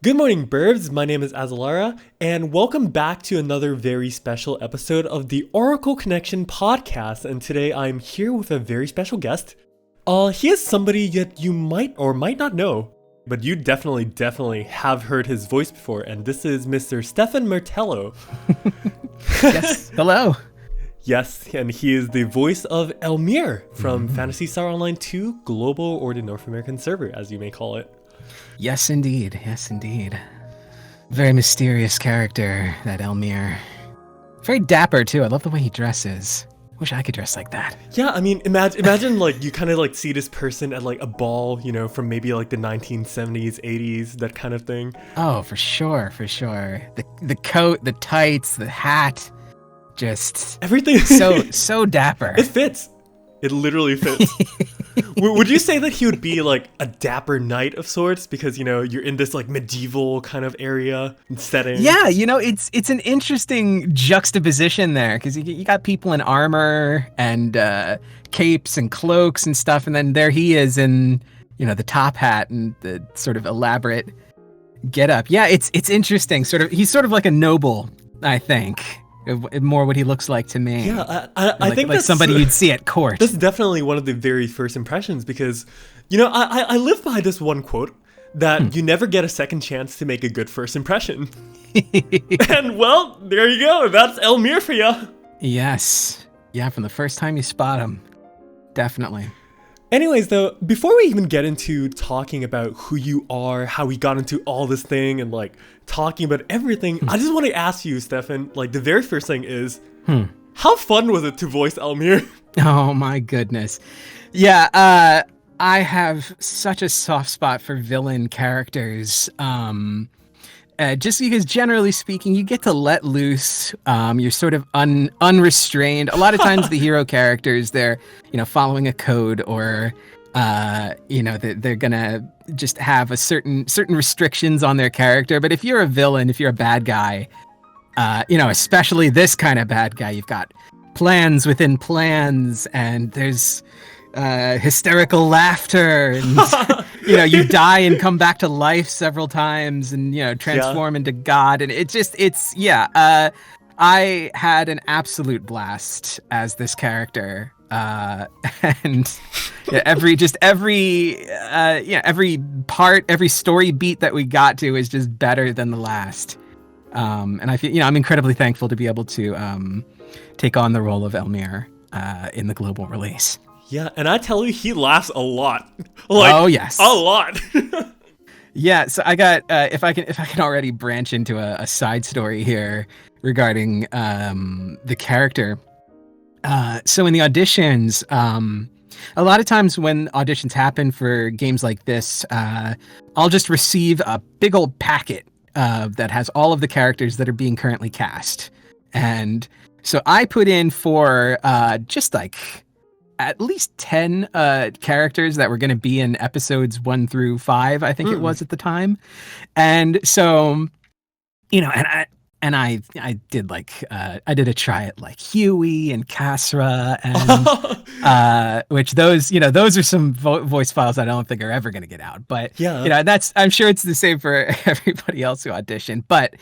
Good morning, Burbs. My name is Azalara, and welcome back to another very special episode of the Oracle Connection podcast. And today I'm here with a very special guest. He is somebody that you might or might not know, but you definitely have heard his voice before, and this is Mr. Stefan Martello. Yes, hello. Yes, and he is the voice of Elmir from Phantasy Star Online 2 Global or the North American server, as you may call it. Yes, indeed. Very mysterious character, that Elmir. Very dapper, too. I love the way he dresses. Wish I could dress like that. Yeah, I mean, imagine like you kind of like see this person at like a ball, from maybe like the 1970s, 80s, that kind of thing. Oh, for sure. The coat, the tights, the hat, just everything. so dapper. It fits. It literally fits. Would you say that he would be like a dapper knight of sorts because, you're in this like medieval kind of area and setting? Yeah, it's an interesting juxtaposition there because you got people in armor and capes and cloaks and stuff, and then there he is in, the top hat and the sort of elaborate getup. Yeah, it's interesting. He's sort of like a noble, I think. More what he looks like to me. Yeah, I think like that's somebody you'd see at court. That's definitely one of the very first impressions because, I live by this one quote that you never get a second chance to make a good first impression. And well, there you go. That's Elmir for you. Yes. Yeah, from the first time you spot him. Definitely. Anyways, though, before we even get into talking about who you are, how we got into all this thing, and like talking about everything, I just want to ask you, Stefan, like the very first thing is, how fun was it to voice Elmir? Oh my goodness. Yeah, I have such a soft spot for villain characters. Just because generally speaking, you get to let loose. You're sort of unrestrained. A lot of times the hero characters, they're, following a code or, they're gonna just have a certain restrictions on their character. But if you're a villain, if you're a bad guy, especially this kind of bad guy, you've got plans within plans and there's hysterical laughter and you die and come back to life several times and transform into God, and I had an absolute blast as this character, and every part, every story beat that we got to is just better than the last, and I feel I'm incredibly thankful to be able to take on the role of Elmir in the global release. Yeah, and I tell you, he laughs a lot. Oh yes, a lot. Yeah, so I got if I can already branch into a side story here regarding the character. So in the auditions, a lot of times when auditions happen for games like this, I'll just receive a big old packet that has all of the characters that are being currently cast, and so I put in for just like at least 10 characters that were going to be in episodes 1 through 5, I think it was at the time. And so, and I did like, I did a try at like Huey and Kasra and, which those are some voice files I don't think are ever going to get out, but I'm sure it's the same for everybody else who auditioned. But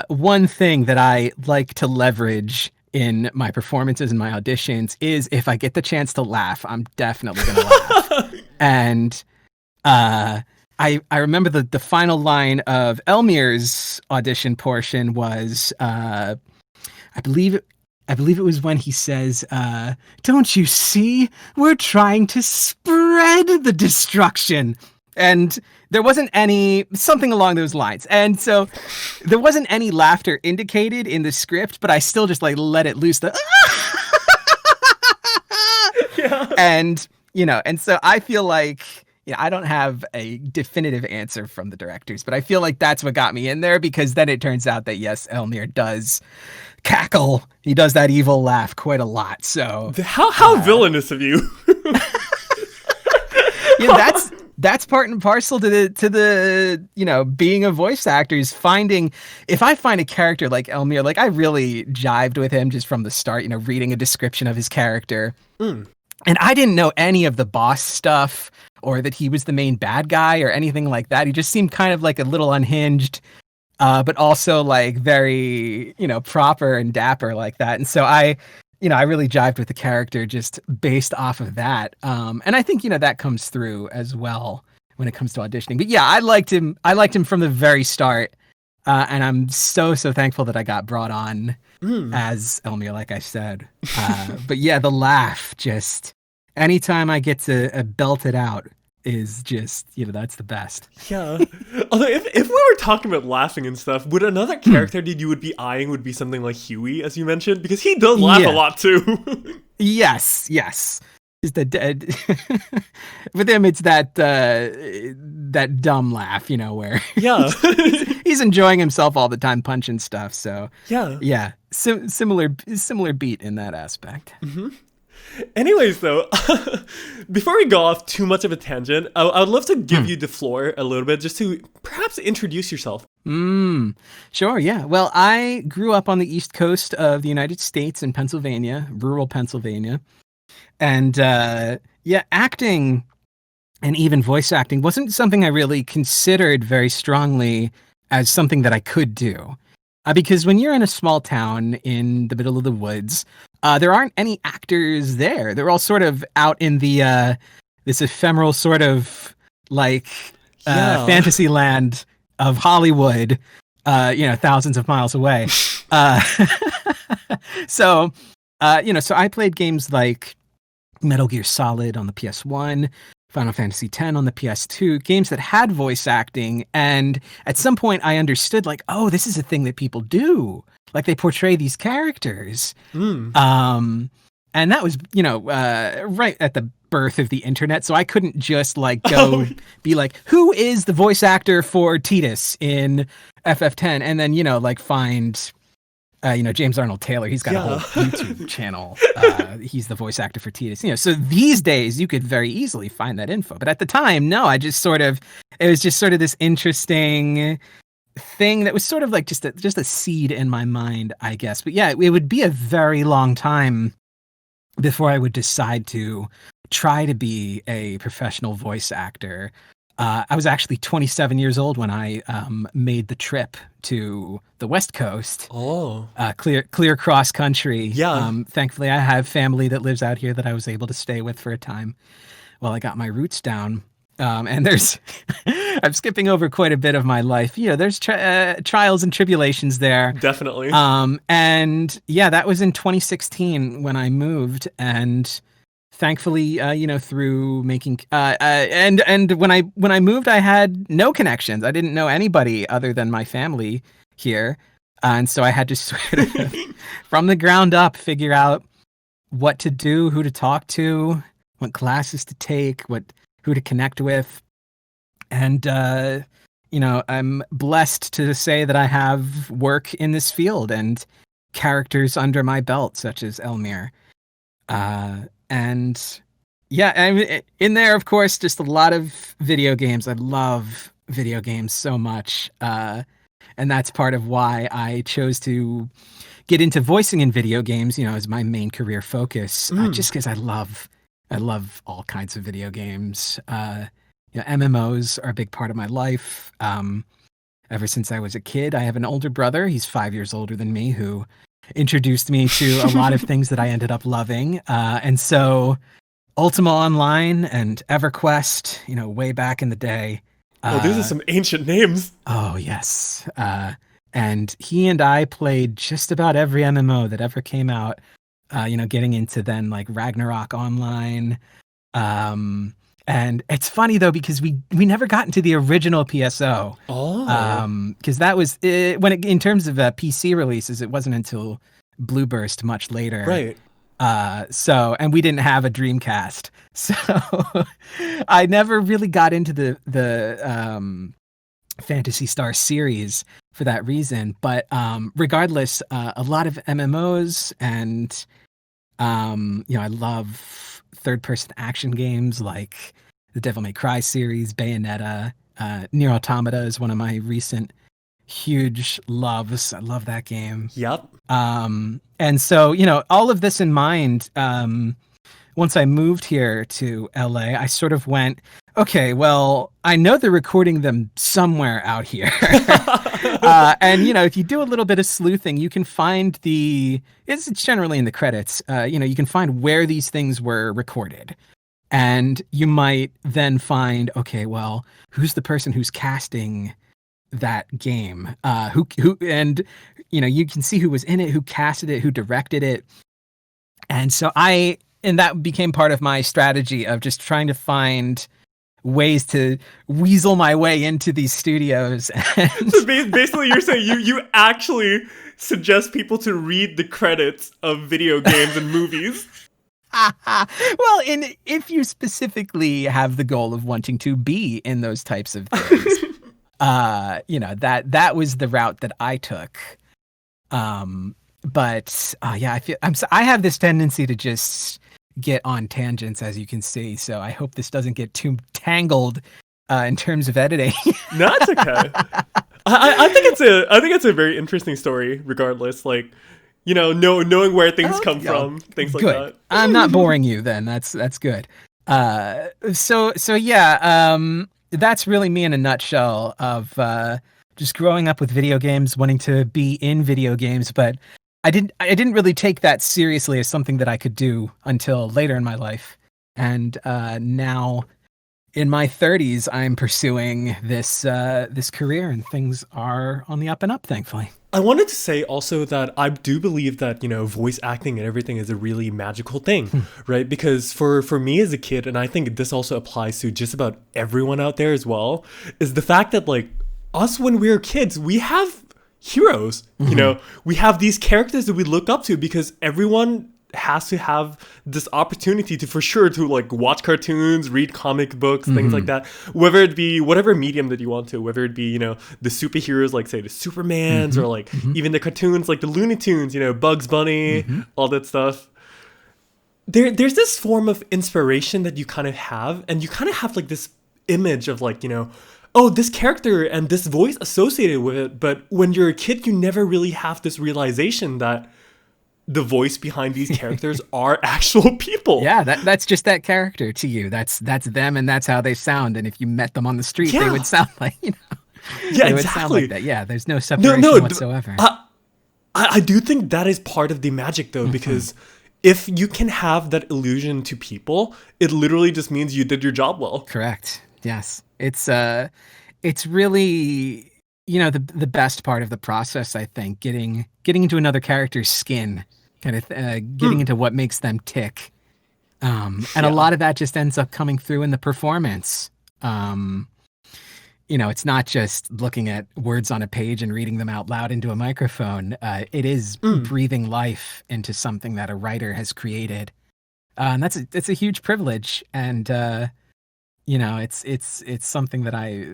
one thing that I like to leverage in my performances and my auditions is if I get the chance to laugh, I'm definitely going to laugh. And I remember the final line of Elmir's audition portion was, I believe it was when he says, "Don't you see? We're trying to spread the destruction." And there wasn't something along those lines. And so there wasn't any laughter indicated in the script, but I still just like let it loose. And, and so I feel like, I don't have a definitive answer from the directors, but I feel like that's what got me in there, because then it turns out that yes, Elmir does cackle. He does that evil laugh quite a lot. So how villainous of you. That's part and parcel to the being a voice actor, is finding, if I find a character like Elmir, like I really jived with him just from the start, reading a description of his character. And I didn't know any of the boss stuff or that he was the main bad guy or anything like that. He just seemed kind of like a little unhinged, but also like very, proper and dapper like that. And so I really jived with the character just based off of that. And I think, that comes through as well when it comes to auditioning. But yeah, I liked him. I liked him from the very start. And I'm so thankful that I got brought on as Elmir, like I said. But yeah, the laugh, just anytime I get to belt it out is just, that's the best. Yeah. Although if we were talking about laughing and stuff, would another character that you would be eyeing would be something like Huey, as you mentioned? Because he does laugh a lot too. Yes. Is the dead with him it's that dumb laugh, where he's enjoying himself all the time punching stuff. So yeah, similar beat in that aspect. Anyways, though, before we go off too much of a tangent, I would love to give you the floor a little bit just to perhaps introduce yourself. Sure, yeah. Well, I grew up on the East Coast of the United States in Pennsylvania, rural Pennsylvania. And acting and even voice acting wasn't something I really considered very strongly as something that I could do. Because when you're in a small town in the middle of the woods, there aren't any actors there. They're all sort of out in the this ephemeral sort of like fantasy land of Hollywood, thousands of miles away. So I played games like Metal Gear Solid on the PS1, Final Fantasy X on the PS2, games that had voice acting. And at some point I understood like, oh, this is a thing that people do. Like they portray these characters. And that was, right at the birth of the internet. So I couldn't just like go be like, who is the voice actor for Tidus in FF10? And then, like find... James Arnold Taylor, he's got a whole YouTube channel. He's the voice actor for Tidus. So these days you could very easily find that info. But at the time, no, it was just sort of this interesting thing that was sort of like just a seed in my mind, I guess. But yeah, it would be a very long time before I would decide to try to be a professional voice actor. I was actually 27 years old when I made the trip to the West Coast. Clear cross country. Thankfully, I have family that lives out here that I was able to stay with for a time while I got my roots down. And there's, I'm skipping over quite a bit of my life. There's trials and tribulations there. Definitely. And yeah, that was in 2016 when I moved, and thankfully, through making and when I moved, I had no connections. I didn't know anybody other than my family here, and so I had to sort of from the ground up figure out what to do, who to talk to, what classes to take, who to connect with, and I'm blessed to say that I have work in this field and characters under my belt, such as Elmir. And yeah, in there, of course, just a lot of video games. I love video games so much. And that's part of why I chose to get into voicing in video games, as my main career focus, just because I love all kinds of video games. MMOs are a big part of my life. Ever since I was a kid. I have an older brother. He's 5 years older than me, who introduced me to a lot of things that I ended up loving. And so Ultima Online and EverQuest, way back in the day. These are some ancient names. Oh, yes. And he and I played just about every MMO that ever came out, getting into then like Ragnarok Online. And it's funny though, because we never got into the original PSO. Because that was in terms of PC releases, it wasn't until Blueburst much later. Right. And we didn't have a Dreamcast, so I never really got into the Phantasy Star series for that reason. But regardless, a lot of MMOs, and I love third-person action games like the Devil May Cry series, Bayonetta, Nier Automata is one of my recent huge loves. I love that game. Yep. And so, all of this in mind, once I moved here to LA, I sort of went, okay, well, I know they're recording them somewhere out here. And, if you do a little bit of sleuthing, you can find it's generally in the credits, you can find where these things were recorded. And you might then find, okay, well, who's the person who's casting that game? And you can see who was in it, who casted it, who directed it. And so that became part of my strategy of just trying to find ways to weasel my way into these studios. So basically you're saying you actually suggest people to read the credits of video games and movies. Well, if you specifically have the goal of wanting to be in those types of things, that was the route that I took. But I have this tendency to just get on tangents, as you can see. So I hope this doesn't get too tangled in terms of editing. No, it's okay. I think it's a very interesting story, regardless. Like, knowing where things come from, things like good. that. I'm not boring you then. That's good. That's really me in a nutshell of just growing up with video games, wanting to be in video games, but I didn't really take that seriously as something that I could do until later in my life. And now in my 30s, I'm pursuing this career, and things are on the up and up, thankfully. I wanted to say also that I do believe that, voice acting and everything is a really magical thing, right? Because for me as a kid, and I think this also applies to just about everyone out there as well, is the fact that, like, us when we were kids, we have heroes, we have these characters that we look up to, because everyone has to have this opportunity to, for sure, to like watch cartoons, read comic books, things like that, whether it be whatever medium that you want to, whether it be, the superheroes, like say the Supermans, or like even the cartoons, like the Looney Tunes, Bugs Bunny, all that stuff. There's this form of inspiration that you kind of have, and you kind of have like this image of like, oh, this character and this voice associated with it. But when you're a kid, you never really have this realization that the voice behind these characters are actual people. Yeah, that's just that character to you. That's them, and that's how they sound. And if you met them on the street, they would sound like, Yeah, they would sound like that. Yeah, there's no separation whatsoever. I do think that is part of the magic, though, because if you can have that illusion to people, it literally just means you did your job well. Correct. Yes. It's really, the best part of the process, I think, getting into another character's skin, kind of getting into what makes them tick. And a lot of that just ends up coming through in the performance. It's not just looking at words on a page and reading them out loud into a microphone. It is breathing life into something that a writer has created. And it's a huge privilege. And, it's something that I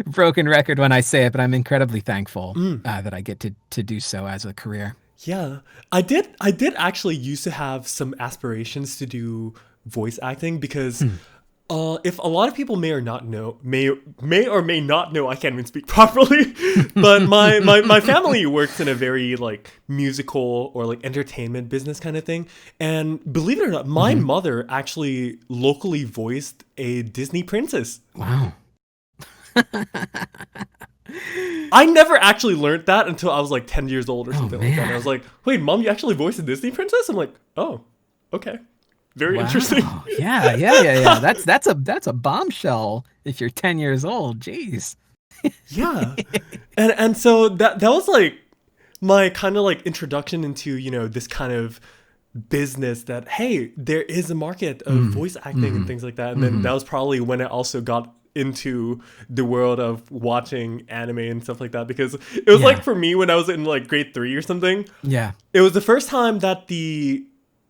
broken record when I say it, but I'm incredibly thankful that I get to do so as a career. Yeah, I did actually used to have some aspirations to do voice acting, because if a lot of people may or may not know, I can't even speak properly, but my family works in a very like musical or like entertainment business kind of thing. And believe it or not, my mother actually locally voiced a Disney princess. Wow. I never actually learned that until I was like 10 years old or something like that. And I was like, wait, Mom, you actually voiced a Disney princess? I'm like, oh, okay. Very interesting. Yeah. That's a bombshell if you're 10 years old. Jeez. Yeah. And so that was like my kind of like introduction into, this kind of business that, hey, there is a market of voice acting and things like that. And then that was probably when I also got into the world of watching anime and stuff like that, because it was like for me when I was in like grade 3 or something. Yeah. It was the first time that the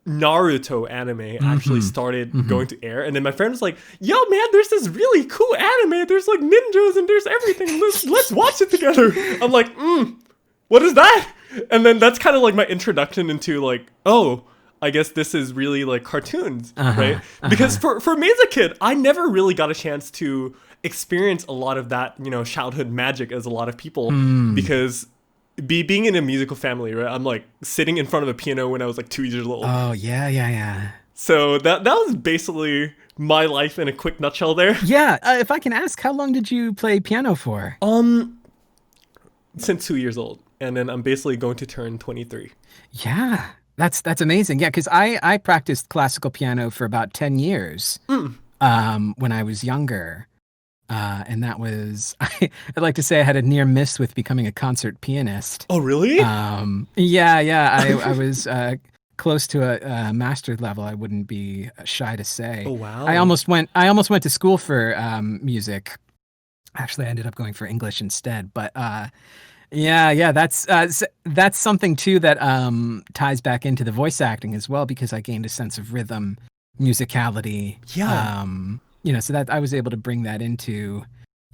Naruto anime actually started going to air, and then my friend was like, yo man, there's this really cool anime, there's like ninjas and there's everything, let's watch it together. I'm like, what is that? And then that's kind of like my introduction into like, oh, I guess this is really like cartoons, right? Because for me as a kid, I never really got a chance to experience a lot of that, childhood magic as a lot of people, because being in a musical family, right? I'm like sitting in front of a piano when I was like 2 years old. Oh, yeah. So that was basically my life in a quick nutshell there. Yeah, if I can ask, how long did you play piano for? Since 2 years old, and then I'm basically going to turn 23. Yeah, that's amazing. Yeah, because I practiced classical piano for about 10 years when I was younger. And that was, I'd like to say I had a near miss with becoming a concert pianist. Oh, really? Yeah. I was close to a mastered level. I wouldn't be shy to say. Oh, wow. I almost went to school for music. Actually, I ended up going for English instead. But yeah, that's something too that ties back into the voice acting as well, because I gained a sense of rhythm, musicality. Yeah. So that I was able to bring that into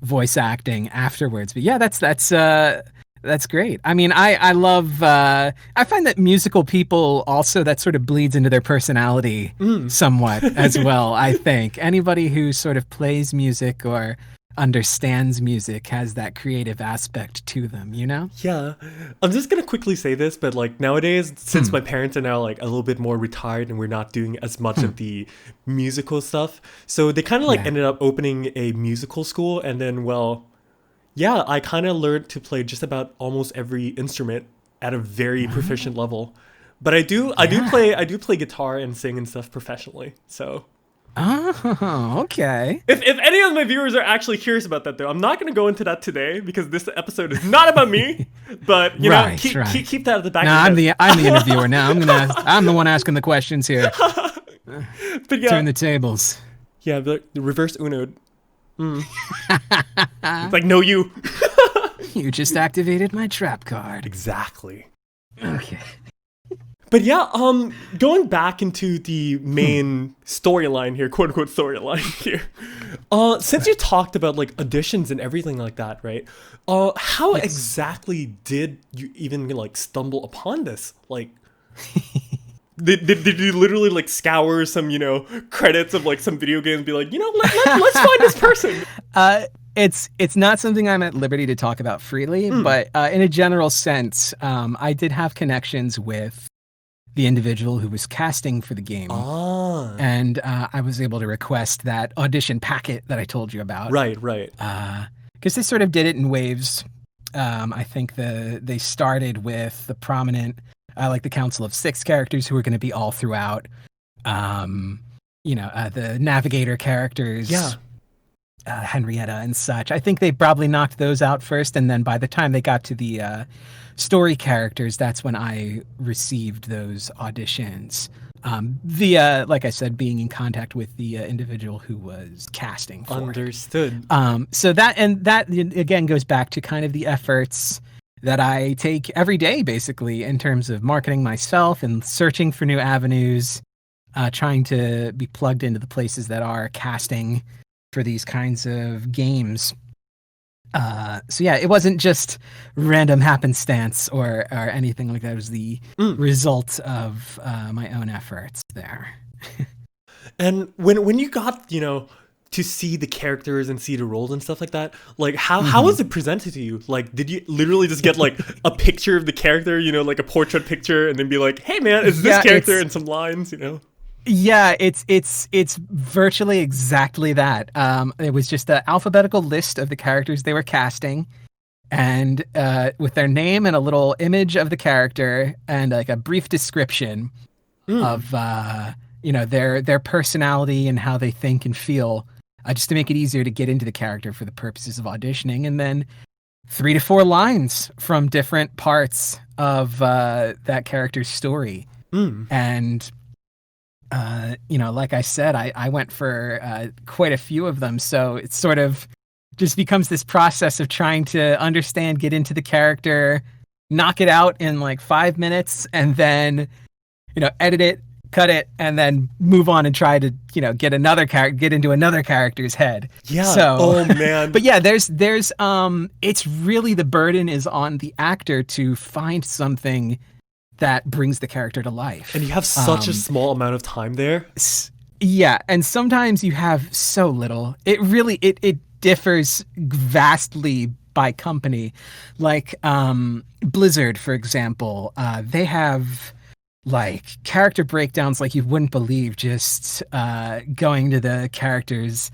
voice acting afterwards. But yeah, that's great. I mean, I love, I find that musical people also, that sort of bleeds into their personality somewhat as well. I think anybody who sort of plays music or understands music has that creative aspect to them, you know? Yeah. I'm just gonna quickly say this, but like nowadays, since my parents are now like a little bit more retired and we're not doing as much of the musical stuff, so they kind of like ended up opening a musical school, and then I kind of learned to play just about almost every instrument at a very proficient level. But I do play guitar and sing and stuff professionally. So oh, okay. If any of my viewers are actually curious about that, though, I'm not going to go into that today because this episode is not about me. But you know, keep that at the back. No, I'm the interviewer now. I'm the one asking the questions here. But yeah, turn the tables. Yeah, the reverse Uno. It's like, no, you. You just activated my trap card. Exactly. Okay. But yeah, going back into the main storyline here, quote unquote storyline here. Since you talked about like auditions and everything like that, right? How exactly did you even like stumble upon this? Like, did you literally like scour some, credits of like some video games and be like, let's find this person? It's not something I'm at liberty to talk about freely, but in a general sense, I did have connections with the individual who was casting for the game. And I was able to request that audition packet that I told you about. Right. Because they sort of did it in waves. I think they started with the prominent, like the Council of Six characters who were going to be all throughout. The navigator characters. Yeah. Henrietta and such. I think they probably knocked those out first, and then by the time they got to the story characters, that's when I received those auditions via, like I said, being in contact with the individual who was casting for Understood. it. So that again goes back to kind of the efforts that I take every day, basically, in terms of marketing myself and searching for new avenues, trying to be plugged into the places that are casting for these kinds of games. So yeah, it wasn't just random happenstance or anything like that. It was the result of my own efforts there. And when you got, to see the characters and see the roles and stuff like that, like how was it presented to you? Like, did you literally just get like a picture of the character, like a portrait picture, and then be like, hey man, it's this character and some lines, Yeah, it's virtually exactly that. It was just an alphabetical list of the characters they were casting, and with their name and a little image of the character and like a brief description of their personality and how they think and feel, just to make it easier to get into the character for the purposes of auditioning, and then 3 to 4 lines from different parts of that character's story. And like I said, I went for quite a few of them. So it sort of just becomes this process of trying to understand, get into the character, knock it out in like 5 minutes, and then, edit it, cut it, and then move on and try to, get into another character's head. Yeah. So, oh man. But yeah, there's it's really, the burden is on the actor to find something that brings the character to life. And you have such a small amount of time there. Yeah, and sometimes you have so little. It really it differs vastly by company. Like Blizzard, for example, they have like character breakdowns like you wouldn't believe, just going to the characters'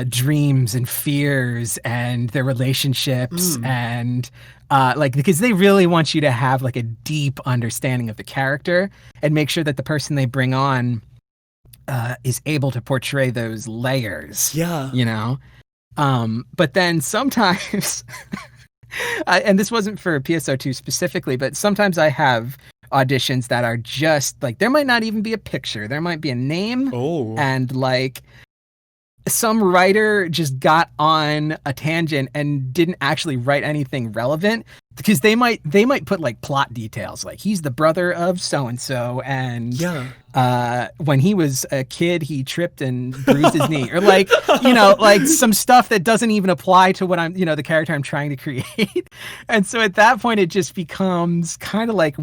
dreams and fears and their relationships and like, because they really want you to have like a deep understanding of the character and make sure that the person they bring on is able to portray those layers. Yeah. You know? But then sometimes, and this wasn't for PSO2 specifically, but sometimes I have auditions that are just like, there might not even be a picture. There might be a name and like some writer just got on a tangent and didn't actually write anything relevant, because they might put like plot details, like he's the brother of so-and-so and when he was a kid he tripped and bruised his knee, or like, you know, like some stuff that doesn't even apply to what I'm, you know, the character I'm trying to create. And so at that point it just becomes kind of like,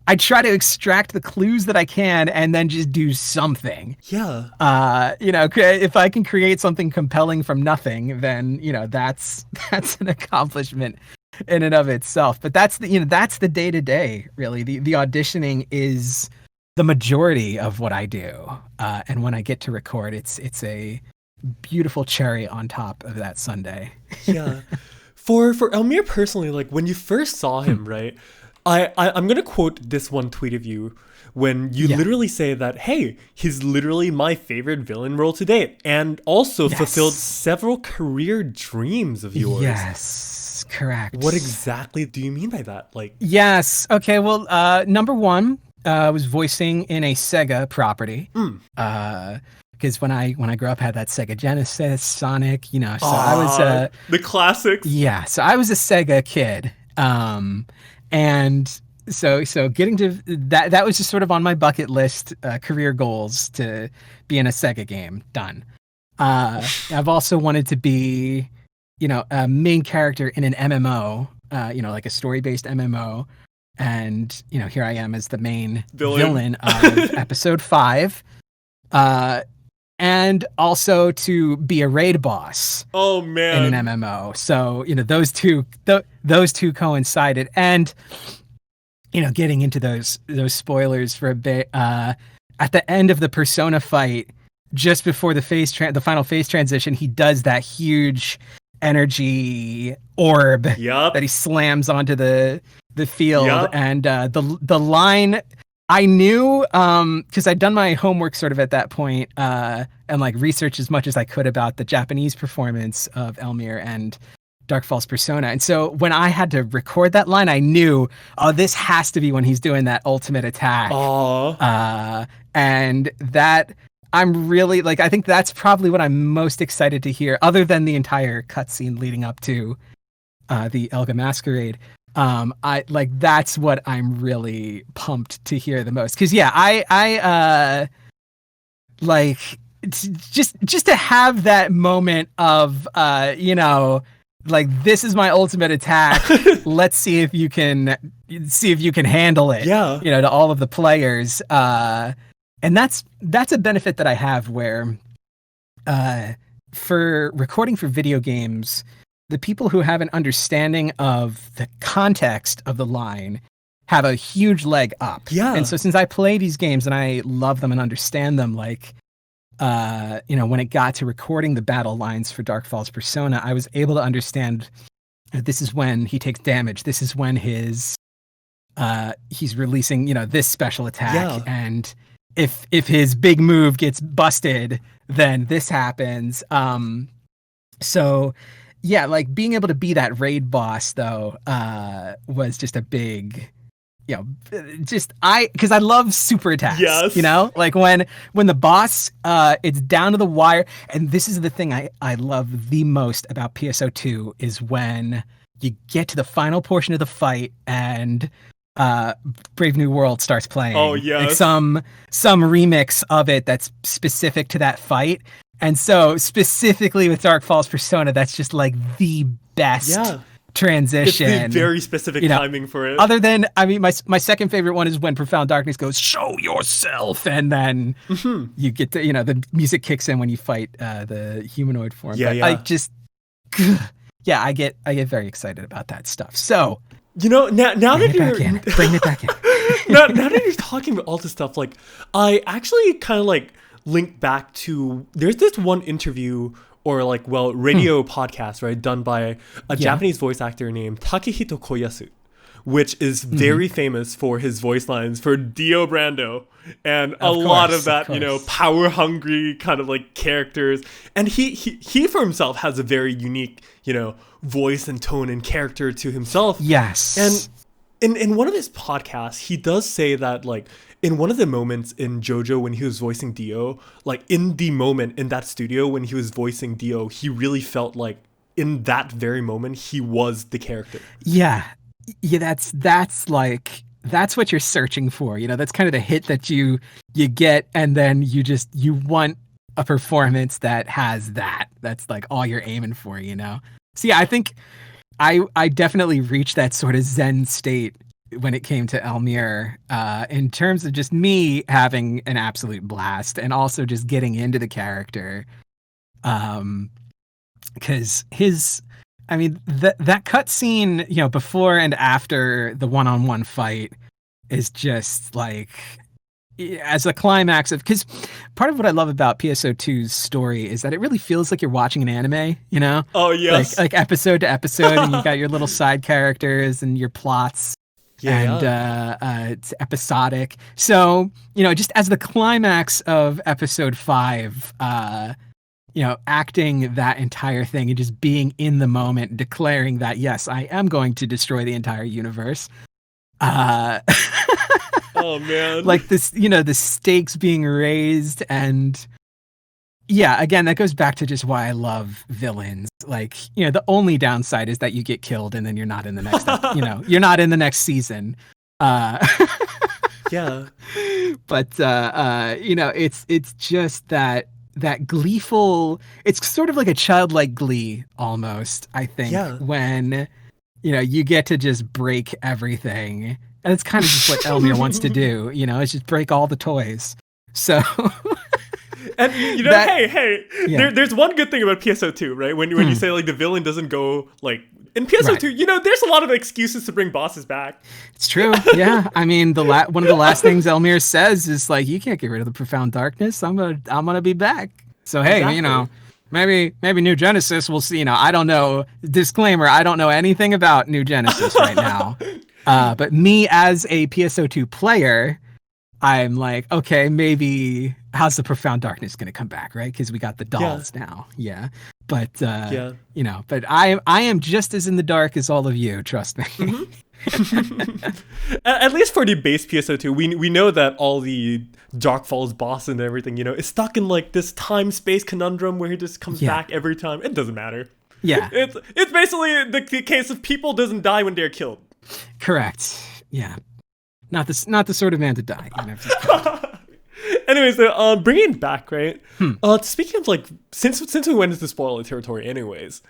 I try to extract the clues that I can and then just do something. Yeah. You know, if I can create something compelling from nothing, then, you know, that's an accomplishment in and of itself. But that's the, you know, that's the day to day, really. The auditioning is the majority of what I do. And when I get to record, it's a beautiful cherry on top of that sundae. Yeah. For Elmir personally, like when you first saw him, right? I'm going to quote this one tweet of you when you literally say that, hey, he's literally my favorite villain role to date, and also fulfilled several career dreams of yours. Yes, correct. What exactly do you mean by that? Like, yes. Okay, well, number one was voicing in a Sega property. Because when I grew up, I had that Sega Genesis, Sonic, you know, so I was the classics. Yeah, so I was a Sega kid. And so getting to that was just sort of on my bucket list, career goals, to be in a Sega game. Done. I've also wanted to be, you know, a main character in an MMO, you know, like a story-based MMO. And, you know, here I am as the main villain of episode 5. And also to be a raid boss. Oh man. In an MMO. So, you know, those two coincided. And, you know, getting into those spoilers for a bit, at the end of the Persona fight, just before the final phase transition, he does that huge energy orb that he slams onto the field. And the line, I knew, because I'd done my homework sort of at that point, and like researched as much as I could about the Japanese performance of Elmir and Dark Falz Persona. And so when I had to record that line, I knew, oh, this has to be when he's doing that ultimate attack. And that, I'm really, like, I think that's probably what I'm most excited to hear, other than the entire cutscene leading up to the Elga Masquerade. I like, that's what I'm really pumped to hear the most. Cause yeah, I like just to have that moment of, you know, like, this is my ultimate attack. Let's see if you can handle it. Yeah. You know, to all of the players. And that's a benefit that I have where, for recording for video games, the people who have an understanding of the context of the line have a huge leg up. Yeah. And so since I play these games and I love them and understand them, like, you know, when it got to recording the battle lines for Dark Falz Persona, I was able to understand this is when he takes damage. This is when he's releasing, you know, this special attack. Yeah. And if his big move gets busted, then this happens. So yeah, like being able to be that raid boss though, was just a big, you know, because I love super attacks. Yes. You know, like when the boss, it's down to the wire. And this is the thing I love the most about PSO2 is when you get to the final portion of the fight and Brave New World starts playing. Oh yeah. Like some remix of it that's specific to that fight. And so specifically with Dark Falz Persona, that's just like the best transition. It's the very specific, you know, timing for it. Other than, I mean, my second favorite one is when Profound Darkness goes, show yourself. And then you get to, you know, the music kicks in when you fight the humanoid form. Yeah, but yeah. I just, yeah, I get very excited about that stuff. So now bring that it back in. Bring it back in. now that you're talking about all this stuff, like I actually kind of like link back to there's this one interview or radio podcast, right, done by a Japanese voice actor named Takehito Koyasu, which is very famous for his voice lines for Dio Brando and a lot of that, power hungry kind of like characters. And he for himself has a very unique, voice and tone and character to himself. Yes. And in one of his podcasts, he does say that like in one of the moments in JoJo when he was voicing Dio, like in the moment in that studio when he was voicing Dio, he really felt like in that very moment he was the character. Yeah, that's what you're searching for. That's kind of the hit that you get, and then you want a performance that has that. That's like all you're aiming for. So yeah, I think I definitely reached that sort of Zen state when it came to Elmir, in terms of just me having an absolute blast and also just getting into the character. Because that cutscene, before and after the one-on-one fight is just like, as a climax of, because part of what I love about PSO2's story is that it really feels like you're watching an anime, Oh yes. Like episode to episode, and you got your little side characters and your plots. It's episodic. So, just as the climax of episode 5, acting that entire thing and just being in the moment, declaring that, yes, I am going to destroy the entire universe. Oh man. Like this, the stakes being raised, and yeah, again, that goes back to just why I love villains. Like, the only downside is that you get killed and then you're not in the next, you're not in the next season. Yeah. But, it's just that gleeful, it's sort of like a childlike glee almost, I think, when, you get to just break everything. And it's kind of just what Elmir wants to do, it's just break all the toys. So... And there's one good thing about PSO2, right? When you say like the villain doesn't go like in PSO2, there's a lot of excuses to bring bosses back. It's true. Yeah. I mean, one of the last things Elmir says is like, you can't get rid of the profound darkness. I'm gonna be back. So hey, maybe New Genesis, we'll see. I don't know. Disclaimer, I don't know anything about New Genesis right now. But me as a PSO2 player, I'm like, okay, maybe how's the profound darkness going to come back, right? Because we got the dolls now. Yeah. But, but I am just as in the dark as all of you, trust me. Mm-hmm. At least for the base PSO2, we know that all the Dark Falls boss and everything, is stuck in like this time-space conundrum where he just comes back every time. It doesn't matter. Yeah. It's basically the case of people doesn't die when they're killed. Correct. Yeah. Not the sort of man to die. Anyways, bringing it back, right? Speaking of like, since we went into spoiler territory, anyways,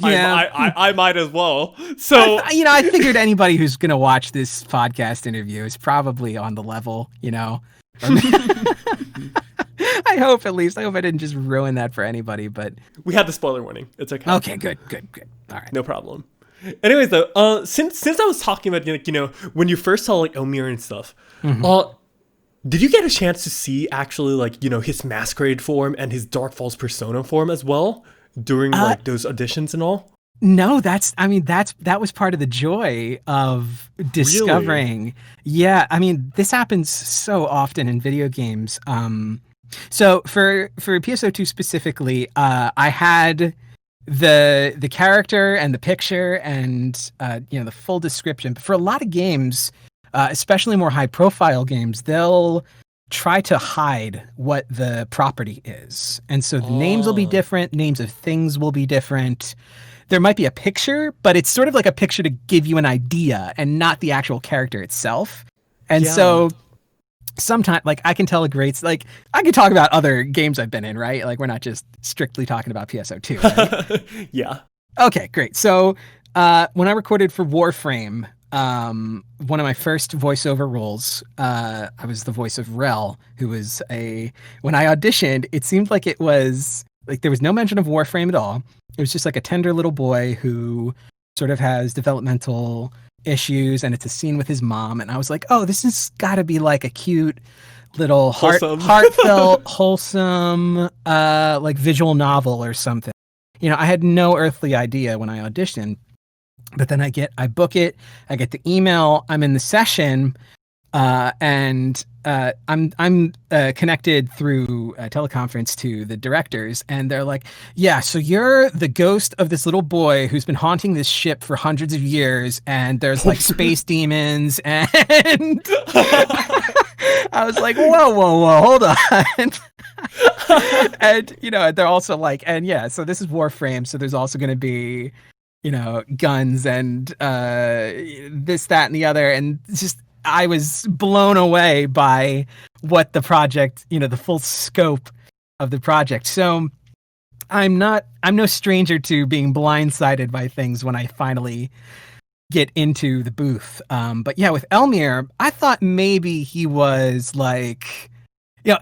I might as well. So I figured anybody who's gonna watch this podcast interview is probably on the level, I hope at least. I hope I didn't just ruin that for anybody. But we had the spoiler warning. It's okay. Okay, good. All right, no problem. Anyways, though, since I was talking about when you first saw like Elmir and stuff, did you get a chance to see actually like his masquerade form and his Dark Falls Persona form as well during like those auditions and all? No, that was part of the joy of discovering. Really? Yeah, this happens so often in video games. So for PSO2 specifically, I had the character and the picture and the full description. But for a lot of games, especially more high profile games, they'll try to hide what the property is. And so the names will be different, names of things will be different. There might be a picture, but it's sort of like a picture to give you an idea and not the actual character itself. And so sometimes, like, I can tell I can talk about other games I've been in, right? Like, we're not just strictly talking about PSO2, right? Yeah. Okay, great. So when I recorded for Warframe, one of my first voiceover roles, I was the voice of Rel, who was when I auditioned, it seemed like it was like there was no mention of Warframe at all. It was just like a tender little boy who sort of has developmental issues, and it's a scene with his mom. And I was like, oh, this has got to be like a cute little heartfelt, wholesome, like visual novel or something. I had no earthly idea when I auditioned, but then I book it, I get the email, I'm in the session, and I'm connected through a teleconference to the directors, and they're like, yeah, so you're the ghost of this little boy who's been haunting this ship for hundreds of years, and there's like space demons, and I was like, whoa, hold on. And they're also like, and yeah, so this is Warframe, so there's also going to be guns and this, that, and the other, and just I was blown away by what the project, the full scope of the project. So I'm no stranger to being blindsided by things when I finally get into the booth. But yeah, with Elmir, I thought maybe he was like,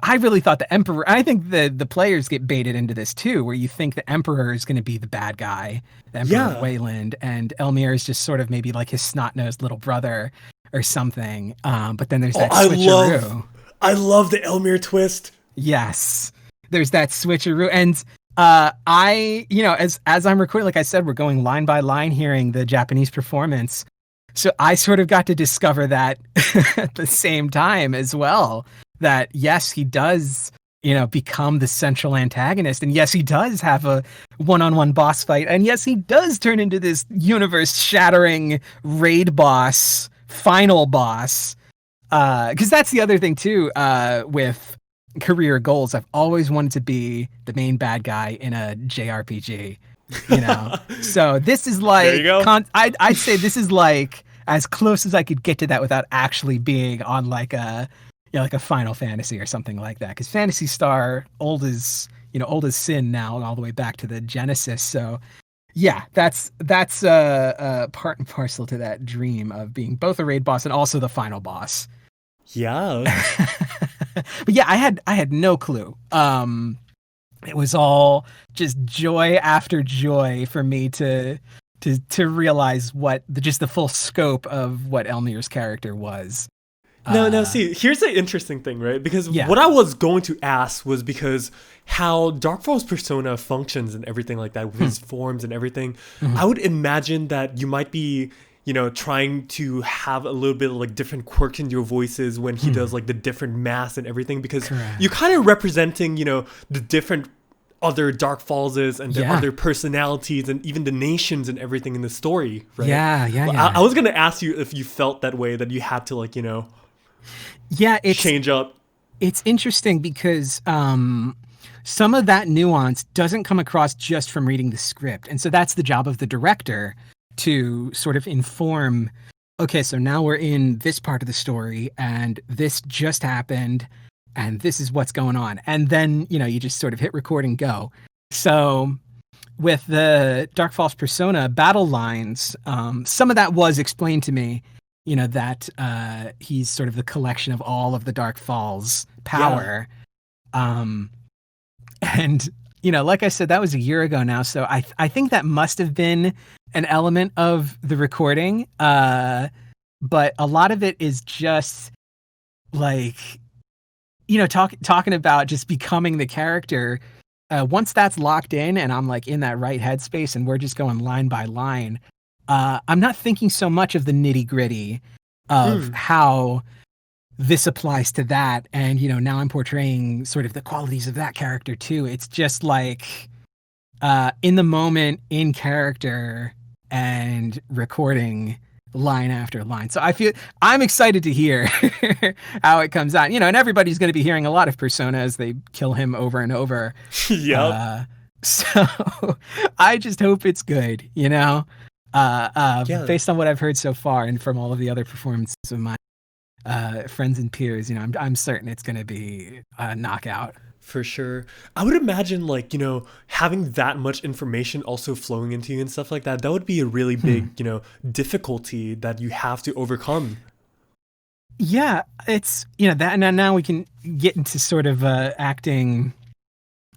I really thought the Emperor, I think the players get baited into this too, where you think the Emperor is going to be the bad guy, the Emperor of Wayland, and Elmir is just sort of maybe like his snot-nosed little brother or something. But then there's that switcheroo. I love the Elmir twist. Yes. There's that switcheroo. And as I'm recording, like I said, we're going line by line hearing the Japanese performance. So I sort of got to discover that at the same time as well. That yes, he does, become the central antagonist. And yes, he does have a one-on-one boss fight. And yes, he does turn into this universe-shattering raid boss, final boss. Because that's the other thing too, with career goals. I've always wanted to be the main bad guy in a JRPG. So this is like, there you go. I'd say this is like as close as I could get to that without actually being on like a Final Fantasy or something like that. Because Phantasy Star, old as sin now, and all the way back to the Genesis. So yeah, that's part and parcel to that dream of being both a raid boss and also the final boss. Yeah. But yeah, I had no clue. It was all just joy after joy for me to realize just the full scope of what Elmir's character was. No, see, here's the interesting thing, right? Because what I was going to ask was because how Falz Persona functions and everything like that, with his forms and everything, I would imagine that you might be, trying to have a little bit of like different quirks in your voices when he does like the different masks and everything, because you're kind of representing, the different other Dark Fallses and the other personalities and even the nations and everything in the story, right? Yeah. I was going to ask you if you felt that way, that you had to like, change up. It's interesting because some of that nuance doesn't come across just from reading the script. And so that's the job of the director, to sort of inform, okay, so now we're in this part of the story and this just happened and this is what's going on. And then, you just sort of hit record and go. So with the Falz Persona battle lines, some of that was explained to me, that he's sort of the collection of all of the Dark Falls power. And, like I said, that was a year ago now. So I think that must have been an element of the recording. But a lot of it is just like, talking about just becoming the character. Once that's locked in and I'm like in that right headspace and we're just going line by line, I'm not thinking so much of the nitty gritty of how this applies to that. And, now I'm portraying sort of the qualities of that character too. It's just like, in the moment, in character, and recording line after line. So I'm excited to hear how it comes out, and everybody's going to be hearing a lot of Persona as they kill him over and over. So I just hope it's good, based on what I've heard so far and from all of the other performances of my friends and peers, I'm certain it's going to be a knockout. For sure. I would imagine like, having that much information also flowing into you and stuff like that, that would be a really big, difficulty that you have to overcome. Yeah, it's, that, and now we can get into sort of acting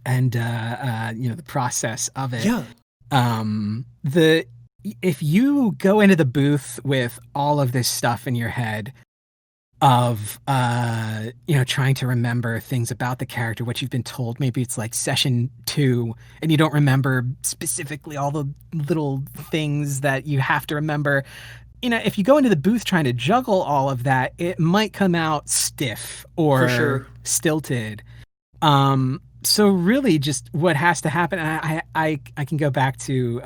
and the process of it. Yeah. The If you go into the booth with all of this stuff in your head of trying to remember things about the character, what you've been told, maybe it's like session 2 and you don't remember specifically all the little things that you have to remember. If you go into the booth trying to juggle all of that, it might come out stiff or For sure. stilted. So really just what has to happen, I can go back to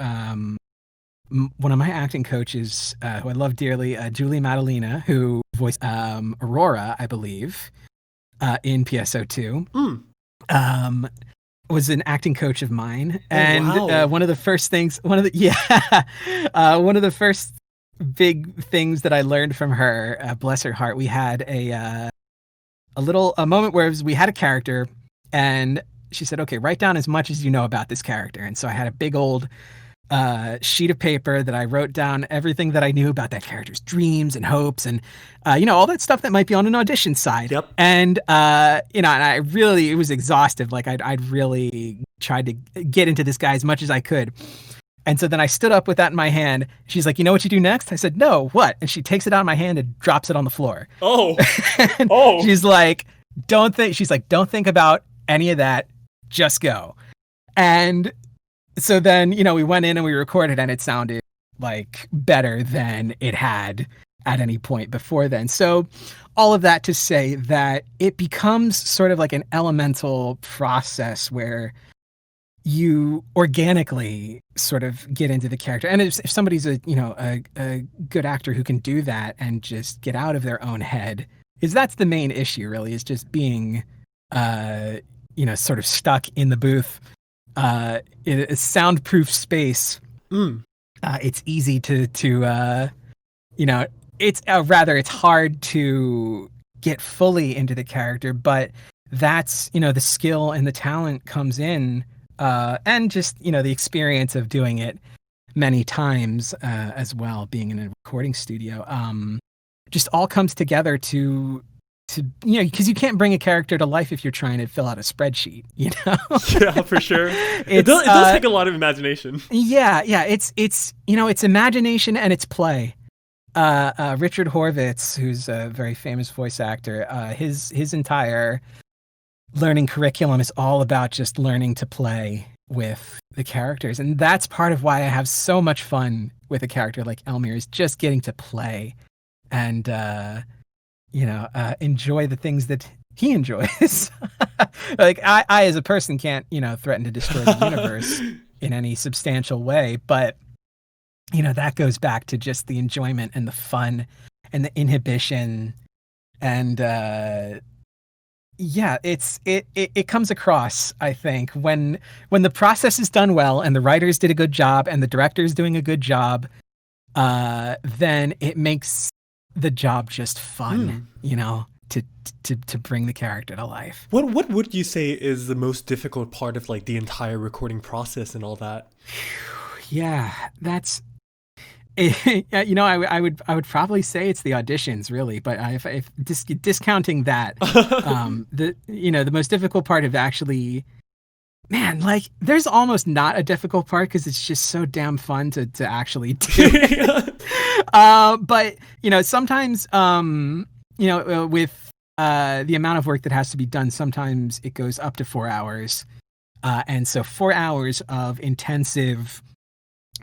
one of my acting coaches, who I love dearly, Julie Madalena, who voiced Aurora, I believe, in PSO2, was an acting coach of mine. And wow. one of the first big things that I learned from her, bless her heart, we had a moment where we had a character, and she said, okay, write down as much as you know about this character. And so I had a big old sheet of paper that I wrote down everything that I knew about that character's dreams and hopes and, all that stuff that might be on an audition side. Yep. And, and I really, it was exhaustive. Like I'd really tried to get into this guy as much as I could. And so then I stood up with that in my hand. She's like, you know what you do next? I said, no, what? And she takes it out of my hand and drops it on the floor. Oh. Oh. She's like, don't think about any of that. Just go. And so then, we went in and we recorded, and it sounded like better than it had at any point before then. So all of that to say that it becomes sort of like an elemental process where you organically sort of get into the character. And if somebody's a good actor who can do that and just get out of their own head, that's the main issue really, is just being, sort of stuck in the booth. In a soundproof space. It's easy to it's hard to get fully into the character, but that's, the skill and the talent comes in, and just, the experience of doing it many times, as well, being in a recording studio, just all comes together to because you can't bring a character to life if you're trying to fill out a spreadsheet, Yeah, for sure. It does take a lot of imagination. Yeah. It's imagination and it's play. Richard Horvitz, who's a very famous voice actor, his entire learning curriculum is all about just learning to play with the characters. And that's part of why I have so much fun with a character like Elmir, is just getting to play and, enjoy the things that he enjoys. Like I as a person can't, threaten to destroy the universe in any substantial way, but that goes back to just the enjoyment and the fun and the inhibition. And it comes across, I think, when the process is done well and the writers did a good job and the director's doing a good job, then it makes the job just fun, to bring the character to life. What would you say is the most difficult part of like the entire recording process and all that? Yeah, that's I would probably say it's the auditions, really, but if discounting that, the most difficult part of actually, man, like there's almost not a difficult part because it's just so damn fun to actually do. But sometimes with the amount of work that has to be done, sometimes it goes up to 4 hours, and so 4 hours of intensive,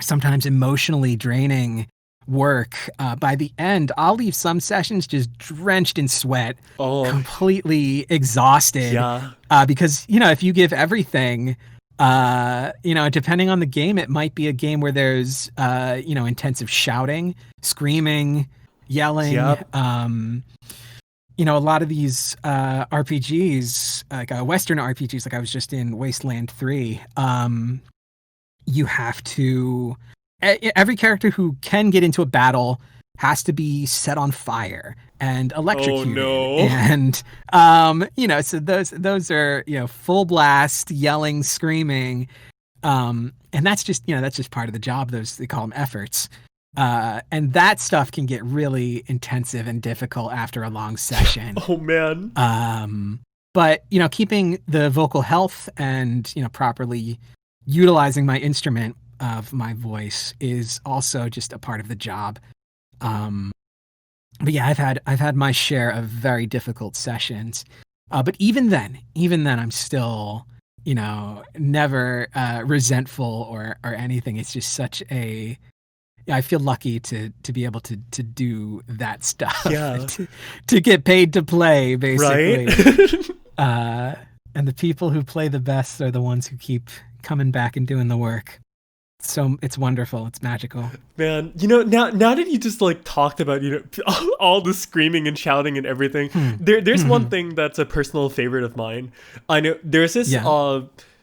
sometimes emotionally draining work. By the end, I'll leave some sessions just drenched in sweat, completely exhausted. Yeah. Because if you give everything, depending on the game, it might be a game where there's intensive shouting, screaming, yelling. Yep. A lot of these RPGs, like Western RPGs, like I was just in Wasteland 3, you have to, every character who can get into a battle has to be set on fire and electrocuted. Oh no. And so those are full blast yelling, screaming, and that's just part of the job. They call them efforts, and that stuff can get really intensive and difficult after a long session. Oh man. But, keeping the vocal health and, properly utilizing my instrument of my voice is also just a part of the job. But yeah, I've had my share of very difficult sessions. But even then, I'm still, never resentful or anything. It's just such a, I feel lucky to be able to do that stuff. Yeah. to get paid to play, basically. Right? And the people who play the best are the ones who keep coming back and doing the work. So it's wonderful. It's magical. Man, now that you just like talked about, all the screaming and shouting and everything, there's one thing that's a personal favorite of mine. I know there's this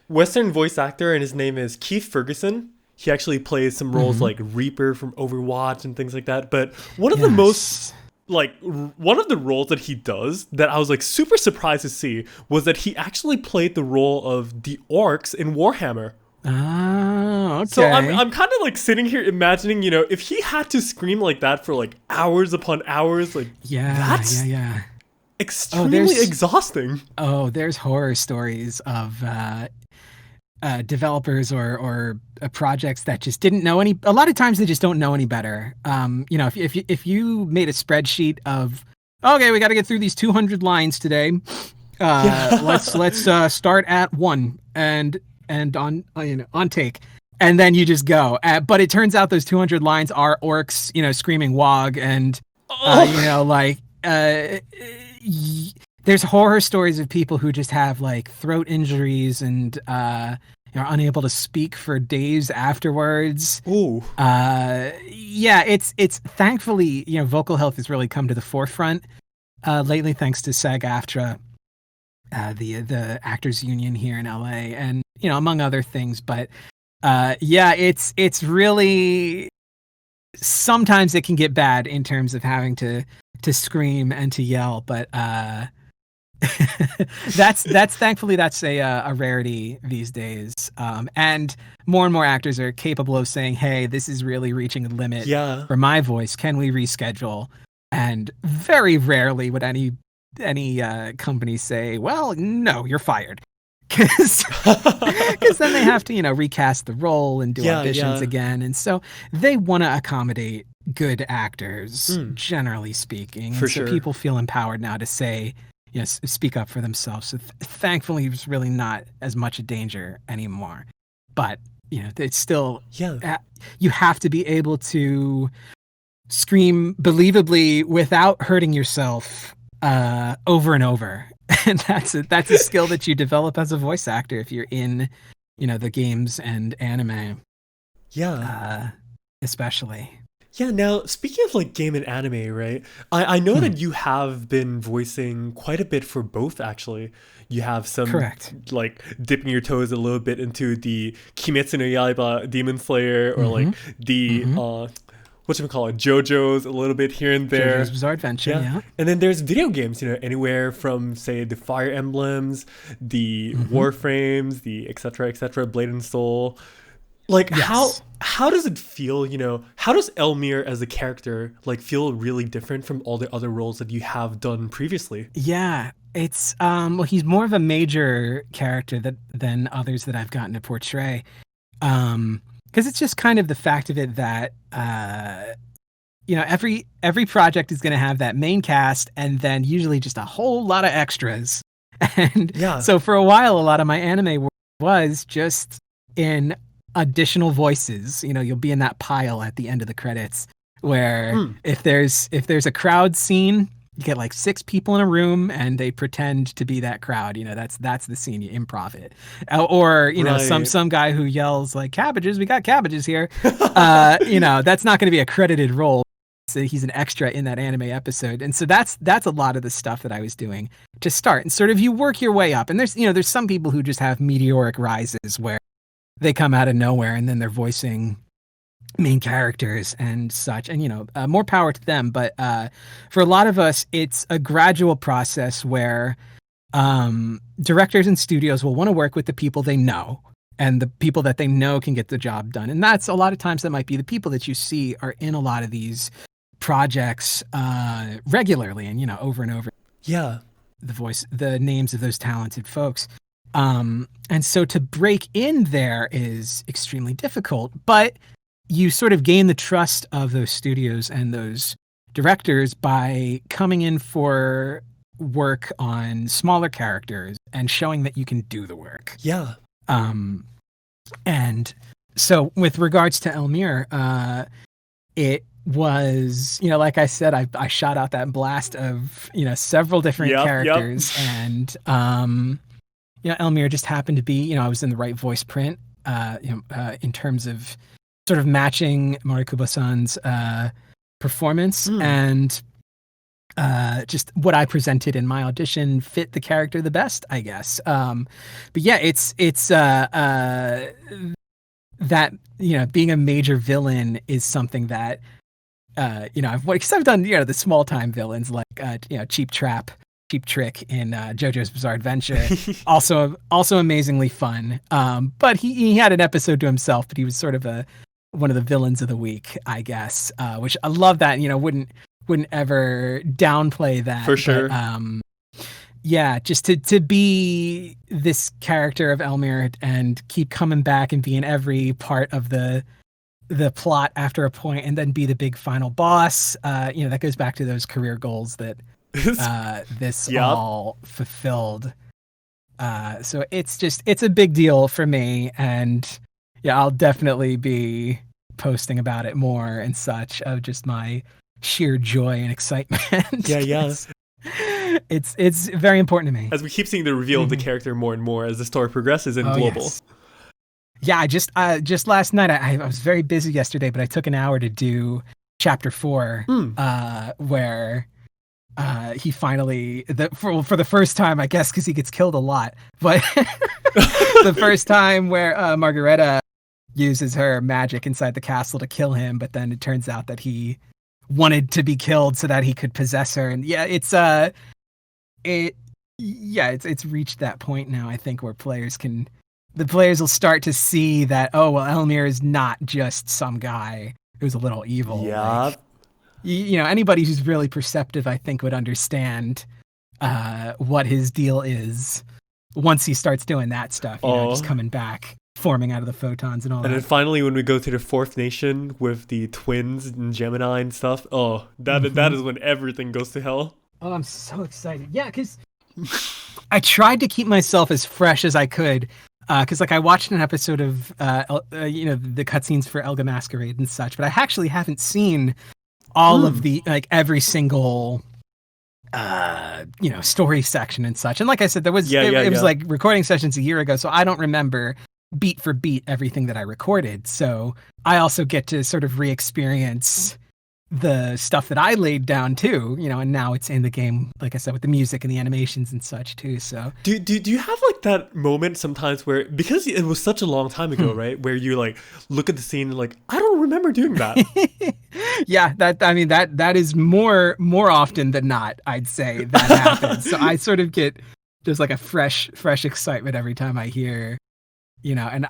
Western voice actor, and his name is Keith Ferguson. He actually plays some roles like Reaper from Overwatch and things like that. But one of the most, one of the roles that he does that I was like super surprised to see was that he actually played the role of the orcs in Warhammer. Oh, okay. So I'm kind of like sitting here imagining, if he had to scream like that for like hours upon hours, like that's extremely exhausting. Oh, there's horror stories of developers or projects that just didn't know any. A lot of times they just don't know any better. If you made a spreadsheet of, okay, we got to get through these 200 lines today. Let's start at 1 and on take, and then you just go. But it turns out those 200 lines are orcs, screaming wog, and there's horror stories of people who just have like throat injuries and are unable to speak for days afterwards. Ooh. It's thankfully, vocal health has really come to the forefront lately, thanks to SAG-AFTRA, the actors union here in LA, and among other things. But it's really, sometimes it can get bad in terms of having to scream and to yell, but that's thankfully that's a rarity these days, and more actors are capable of saying, hey, this is really reaching a limit for my voice, can we reschedule? And very rarely would any company say, well, no, you're fired, because then they have to recast the role and do auditions again, and so they want to accommodate good actors, generally speaking, and so people feel empowered now to say, speak up for themselves. So thankfully it's really not as much a danger anymore, but it's still you have to be able to scream believably without hurting yourself over and over. And that's a skill that you develop as a voice actor if you're in, the games and anime. Especially. Yeah, now speaking of like game and anime, right? I know that you have been voicing quite a bit for both, actually. You have some like dipping your toes a little bit into the Kimetsu no Yaiba Demon Slayer, or like the whatchamacallit, JoJo's a little bit here and there. JoJo's Bizarre Adventure, yeah. And then there's video games, anywhere from, say, the Fire Emblems, the Warframes, the et cetera, Blade and Soul. Like, how does it feel, how does Elmir as a character, like, feel really different from all the other roles that you have done previously? Yeah, it's, well, he's more of a major character than others that I've gotten to portray. Because it's just kind of the fact of it that, every project is going to have that main cast and then usually just a whole lot of extras. And so for a while, a lot of my anime work was just in additional voices. You'll be in that pile at the end of the credits where if there's a crowd scene, you get like 6 people in a room and they pretend to be that crowd. That's the scene, you improv it. Or some guy who yells like, cabbages, we got cabbages here. That's not going to be a credited role. So he's an extra in that anime episode. And so that's a lot of the stuff that I was doing to start, and sort of you work your way up. And there's some people who just have meteoric rises where they come out of nowhere and then they're voicing main characters and such, and more power to them. But for a lot of us, it's a gradual process where directors and studios will want to work with the people they know, and the people that they know can get the job done. And that's a lot of times that might be the people that you see are in a lot of these projects regularly and over and over. Yeah. the names of those talented folks. And so to break in there is extremely difficult, but you sort of gain the trust of those studios and those directors by coming in for work on smaller characters and showing that you can do the work. Yeah. And so with regards to Elmir, it was, like I said, I shot out that blast of, several different characters. And, Elmir just happened to be, I was in the right voice print, in terms of sort of matching Morikubo-san's performance. And just what I presented in my audition fit the character the best, I guess. But yeah, it's that, being a major villain is something that, because I've done, the small time villains like, Cheap Trick in JoJo's Bizarre Adventure, also amazingly fun. But he had an episode to himself, but he was sort of one of the villains of the week, I guess. Which I love that, wouldn't ever downplay that. For sure. But, yeah, just to be this character of Elmir and keep coming back and be in every part of the plot after a point, and then be the big final boss. That goes back to those career goals that this all fulfilled. So it's a big deal for me, and yeah, I'll definitely be posting about it more and such, of just my sheer joy and excitement. Yeah. It's very important to me. As we keep seeing the reveal of the character more and more as the story progresses in global. Yes. Yeah, I just last night, I was very busy yesterday, but I took an hour to do chapter 4, where he finally, for the first time, I guess, because he gets killed a lot, but the first time where Margareta uses her magic inside the castle to kill him, but then it turns out that he wanted to be killed so that he could possess her. And yeah, it's reached that point now, I think, where the players will start to see that, oh, well, Elmir is not just some guy who's a little evil. Yeah. Like, anybody who's really perceptive, I think, would understand what his deal is once he starts doing that stuff, just coming back, forming out of the photons and all that. And then finally, when we go to the fourth nation with the twins and Gemini and stuff, that is when everything goes to hell. Oh, I'm so excited. Yeah, because I tried to keep myself as fresh as I could. Because I watched an episode of the cutscenes for Elga Masquerade and such, but I actually haven't seen all of the every single story section and such. And like I said, there was it was like recording sessions a year ago, so I don't remember beat for beat everything that I recorded. So I also get to sort of re-experience the stuff that I laid down too, and now it's in the game, like I said, with the music and the animations and such too. So do you have like that moment sometimes where, because it was such a long time ago, right, where you like look at the scene and like, I don't remember doing that? Yeah, that is more often than not, I'd say, that happens. So I sort of get just like a fresh excitement every time I hear, and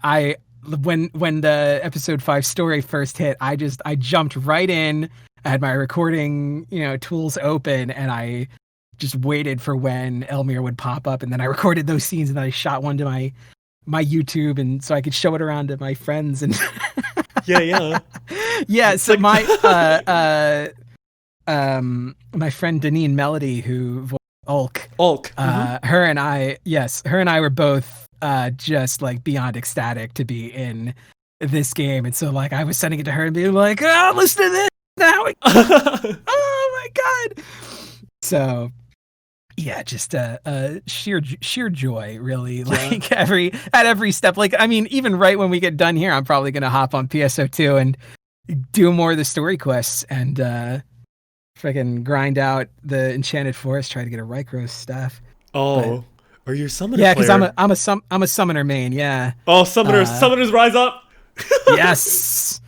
when the episode 5 story first hit, I jumped right in. I had my recording, tools open, and I just waited for when Elmir would pop up, and then I recorded those scenes, and then I shot one to my YouTube, and so I could show it around to my friends. And yeah. So my my friend Deneen Melody, who voiced Ulk, her and I were both just like beyond ecstatic to be in this game, and so like I was sending it to her and being like, "Oh, listen to this now!" Oh my god! So yeah, just a sheer joy, really. Like at every step. Like, I mean, even right when we get done here, I'm probably gonna hop on PSO2 and do more of the story quests and freaking grind out the Enchanted Forest, try to get a Rykros staff. Oh. Are you a summoner? Yeah, because I'm a summoner main. Yeah. Oh, summoners rise up. Yes.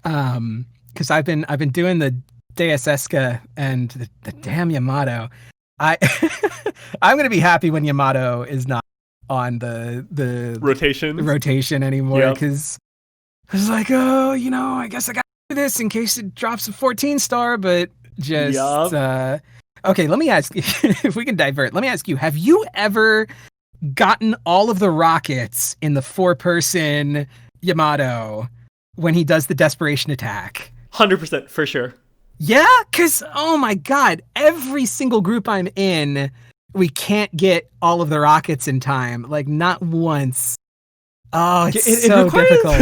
Because I've been doing the Deus Esca and the damn Yamato. I'm gonna be happy when Yamato is not on the rotation anymore, because I was like, oh, I guess I got to do this in case it drops a 14 star, but just Okay, let me ask you, if we can divert, let me ask you, have you ever gotten all of the rockets in the 4-person Yamato when he does the desperation attack? 100% for sure. Yeah, because, oh my god, every single group I'm in, we can't get all of the rockets in time. Like, not once. Oh, it's so difficult.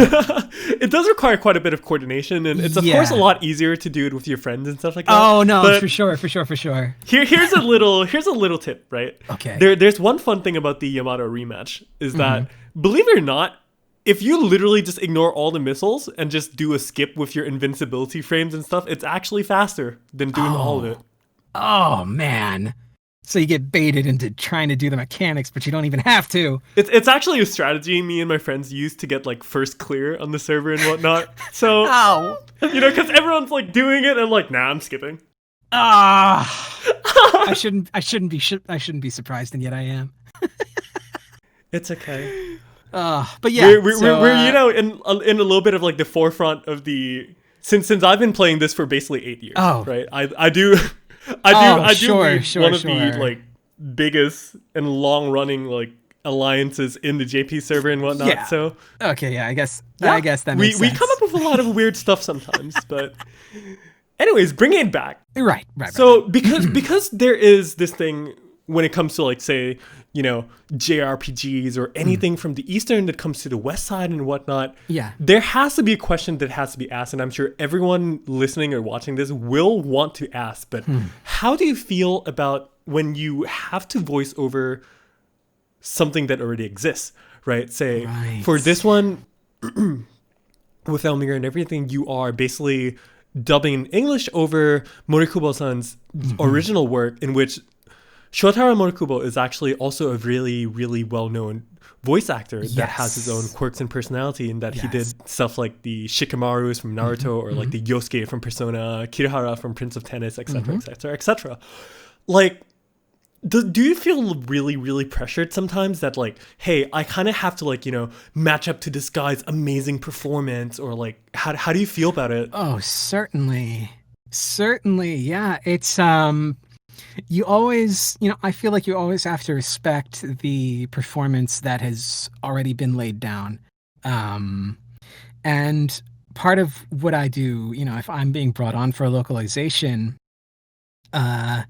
It does require quite a bit of coordination, and it's of course a lot easier to do it with your friends and stuff like that. Oh no, but for sure. Here's a little tip, right? Okay. There's one fun thing about the Yamato rematch is that, believe it or not, if you literally just ignore all the missiles and just do a skip with your invincibility frames and stuff, it's actually faster than doing all of it. Oh man. So you get baited into trying to do the mechanics, but you don't even have to. It's actually a strategy me and my friends use to get like first clear on the server and whatnot. So, because everyone's like doing it and I'm like, nah, I'm skipping. I shouldn't be surprised, and yet I am. It's okay. But yeah, we're in a little bit of like the forefront of the since I've been playing this for basically 8 years. Right? I do lead one of the like biggest and long running like alliances in the JP server and whatnot. Yeah. So okay, yeah, I guess that makes sense. We come up with a lot of weird stuff sometimes, but anyways, bring it back. Right. So because there is this thing when it comes to like say, JRPGs or anything from the Eastern that comes to the West side and whatnot. Yeah. There has to be a question that has to be asked, and I'm sure everyone listening or watching this will want to ask, but how do you feel about when you have to voice over something that already exists, right? Say, for this one, with Elmir and everything, you are basically dubbing in English over Morikubo-san's original work, in which Shotaro Morikubo is actually also a really, really well-known voice actor that has his own quirks and personality, and that he did stuff like the Shikamaru's from Naruto or like the Yosuke from Persona, Kirihara from Prince of Tennis, etc., etc., etc. Like, do you feel really, really pressured sometimes that like, hey, I kind of have to like, match up to this guy's amazing performance, or like, how do you feel about it? Oh, certainly. Yeah. It's, you always, I feel like you always have to respect the performance that has already been laid down. And part of what I do, if I'm being brought on for a localization, and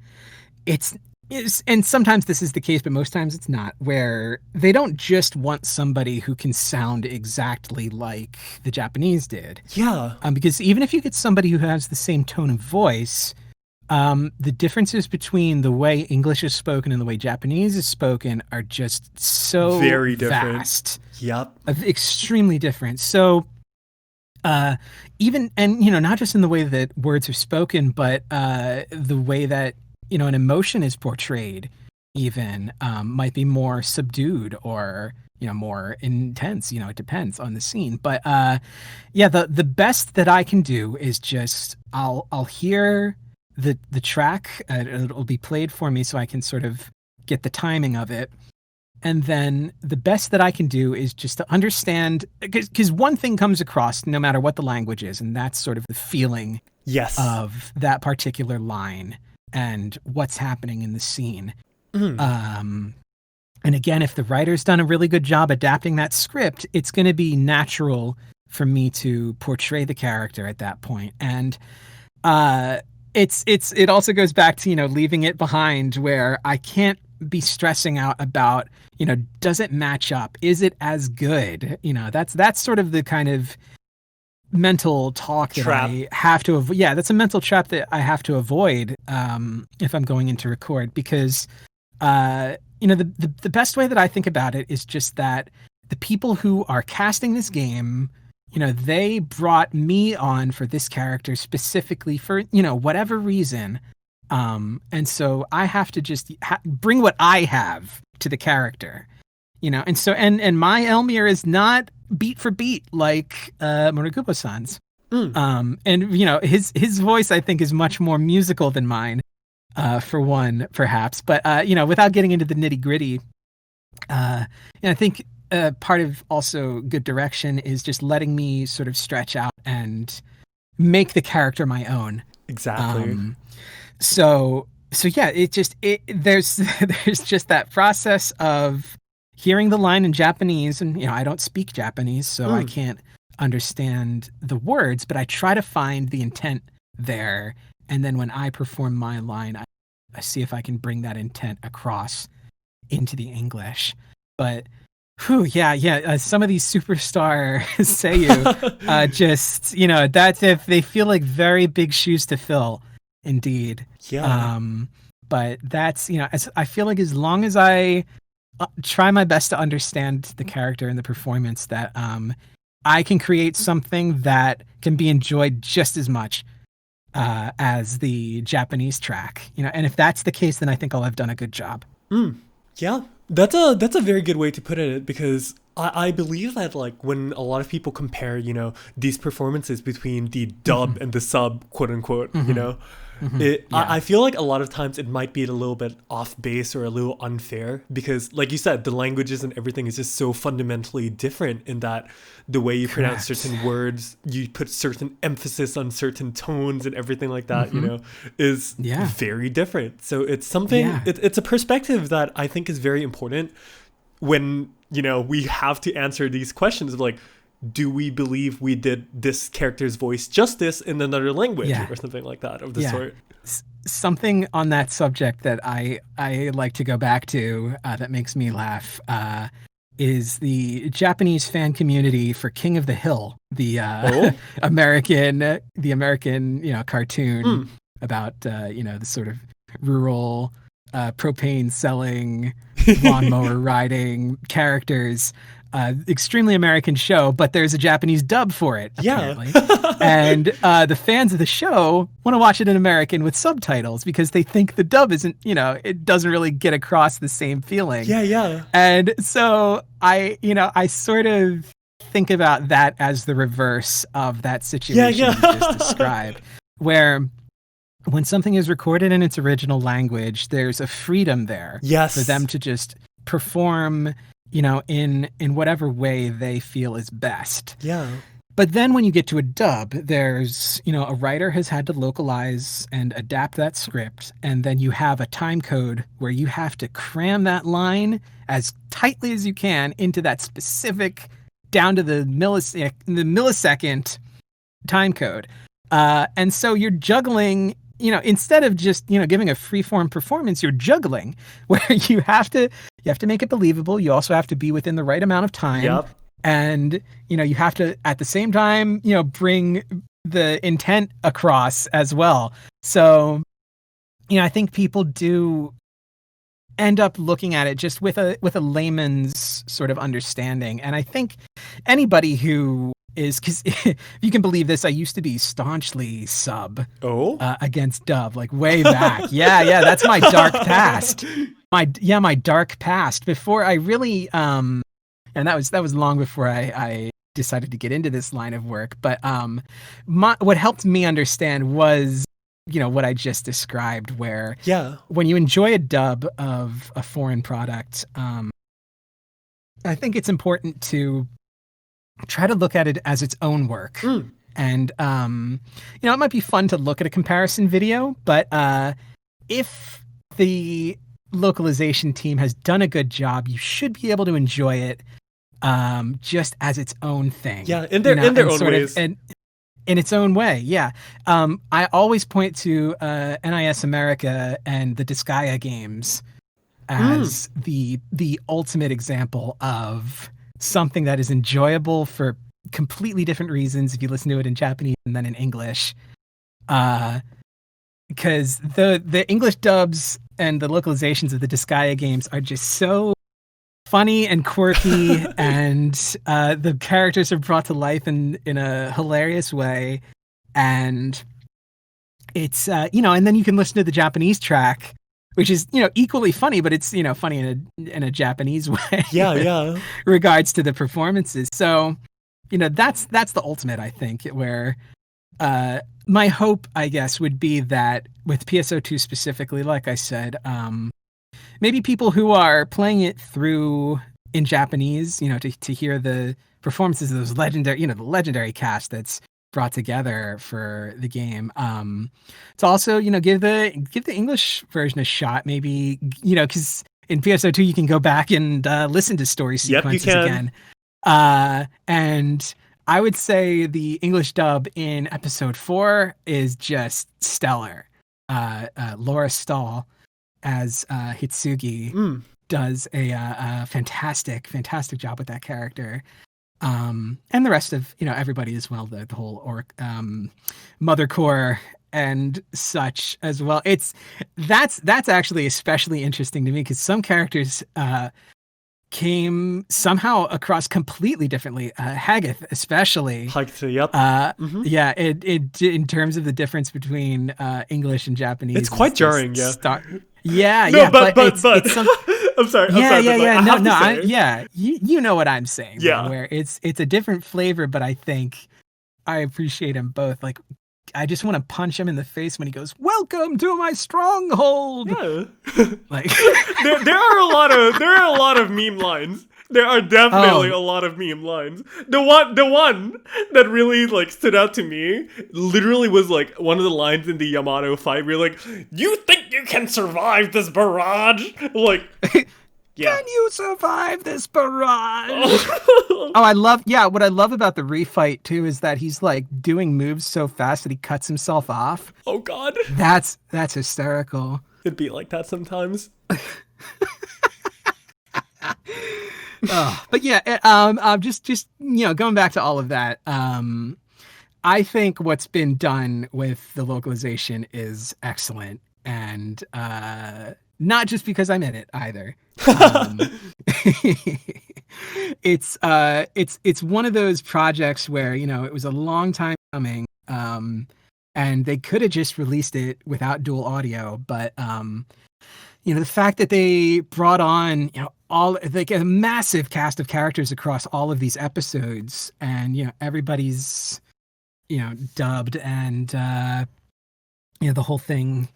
sometimes this is the case, but most times it's not, where they don't just want somebody who can sound exactly like the Japanese did. Yeah. Because even if you get somebody who has the same tone of voice, the differences between the way English is spoken and the way Japanese is spoken are just so very different. Vast. Yep. Extremely different. So, even, and, not just in the way that words are spoken, but the way that, an emotion is portrayed even might be more subdued or, more intense. It depends on the scene. But the best that I can do is just I'll hear the track. It'll be played for me so I can sort of get the timing of it. And then the best that I can do is just to understand, because one thing comes across no matter what the language is, and that's sort of the feeling of that particular line and what's happening in the scene. And again, if the writer's done a really good job adapting that script, it's going to be natural for me to portray the character at that point. And it also goes back to, leaving it behind, where I can't be stressing out about, does it match up? Is it as good? That's sort of the kind of mental talk that I have to avoid. Yeah, that's a mental trap that I have to avoid if I'm going into record, because the best way that I think about it is just that the people who are casting this game, they brought me on for this character specifically for whatever reason, and so I have to just bring what I have to the character, and so and my Elmir is not beat for beat like Morikubo-san's. And his voice, I think, is much more musical than mine, for one, perhaps. But without getting into the nitty-gritty, I think part of also good direction is just letting me sort of stretch out and make the character my own. Exactly. So So yeah, there's there's just that process of hearing the line in Japanese, and I don't speak Japanese, so I can't understand the words, but I try to find the intent there, and then when I perform my line, I see if I can bring that intent across into the English. But some of these superstar Seiyu, just that's if they feel like very big shoes to fill, indeed. Yeah. But that's I feel like as long as I try my best to understand the character and the performance, that I can create something that can be enjoyed just as much as the Japanese track. And if that's the case, then I think I'll have done a good job. Yeah, that's a very good way to put it, because I believe that, like, when a lot of people compare, these performances between the dub and the sub, quote unquote, I feel like a lot of times it might be a little bit off base or a little unfair, because, like you said, the languages and everything is just so fundamentally different, in that the way you pronounce certain words, you put certain emphasis on certain tones and everything like that, is very different. So it's something, it's a perspective that I think is very important when, we have to answer these questions of, like, do we believe we did this character's voice justice in another language or something like that of the sort? Something on that subject that I like to go back to that makes me laugh is the Japanese fan community for King of the Hill, the American cartoon about the sort of rural propane selling, lawnmower riding characters. Extremely American show, but there's a Japanese dub for it, apparently. And the fans of the show want to watch it in American with subtitles, because they think the dub isn't, it doesn't really get across the same feeling. Yeah. And so I sort of think about that as the reverse of that situation you just described, where when something is recorded in its original language, there's a freedom there for them to just perform in whatever way they feel is best. Yeah. But then when you get to a dub, there's, a writer has had to localize and adapt that script. And then you have a time code where you have to cram that line as tightly as you can into that specific, down to the millisecond time code. And so you're juggling, instead of just, giving a freeform performance, you're juggling, where you have to make it believable. You also have to be within the right amount of time. Yep. And, you have to, at the same time, bring the intent across as well. So, I think people do end up looking at it just with a layman's sort of understanding. And I think anybody who is, because if you can believe this, I used to be staunchly sub against dub, like way back. That's my dark past. My dark past before I really and that was long before I decided to get into this line of work. But what helped me understand was what I just described, where when you enjoy a dub of a foreign product, I think it's important to try to look at it as its own work. And it might be fun to look at a comparison video, but if the localization team has done a good job, you should be able to enjoy it just as its own thing. Yeah, in their own ways. In its own way, yeah. I always point to NIS America and the Disgaea games as the ultimate example of something that is enjoyable for completely different reasons if you listen to it in Japanese and then in English. Because the English dubs and the localizations of the Disgaea games are just so funny and quirky, and the characters are brought to life in a hilarious way. And it's and then you can listen to the Japanese track, which is equally funny, but it's funny in a Japanese way. Yeah. Regards to the performances. So that's the ultimate, I think, where my hope, I guess, would be that with PSO2 specifically, like I said, maybe people who are playing it through in Japanese, to hear the performances of those legendary, the legendary cast that's brought together for the game. To also, give the English version a shot, maybe, because in PSO2 you can go back and listen to story Yep, you sequences can. again. And I would say the English dub in episode 4 is just stellar. Laura Stahl as Hitsugi does a fantastic job with that character. And the rest of everybody as well, the whole Mother Core and such as well. That's actually especially interesting to me because some characters came somehow across completely differently. Haggith especially. Yep. Yeah, it in terms of the difference between English and Japanese. It's quite jarring, yeah. No, yeah, but it's I'm sorry. Yeah. You know what I'm saying. Yeah. Where it's a different flavor, but I think I appreciate them both. Like, I just want to punch him in the face when he goes, "Welcome to my stronghold." Yeah. Like there are a lot of meme lines. There are definitely a lot of meme lines. The one that really like stood out to me literally was like one of the lines in the Yamato fight where you're like, "You think you can survive this barrage?" Like, yeah. Can you survive this barrage? What I love about the refight too is that he's like doing moves so fast that he cuts himself off. Oh God. That's hysterical. It'd be like that sometimes. But yeah, just going back to all of that, I think what's been done with the localization is excellent, and not just because I'm in it either. It's one of those projects where it was a long time coming, and they could have just released it without dual audio, but the fact that they brought on all like a massive cast of characters across all of these episodes, and everybody's dubbed, and the whole thing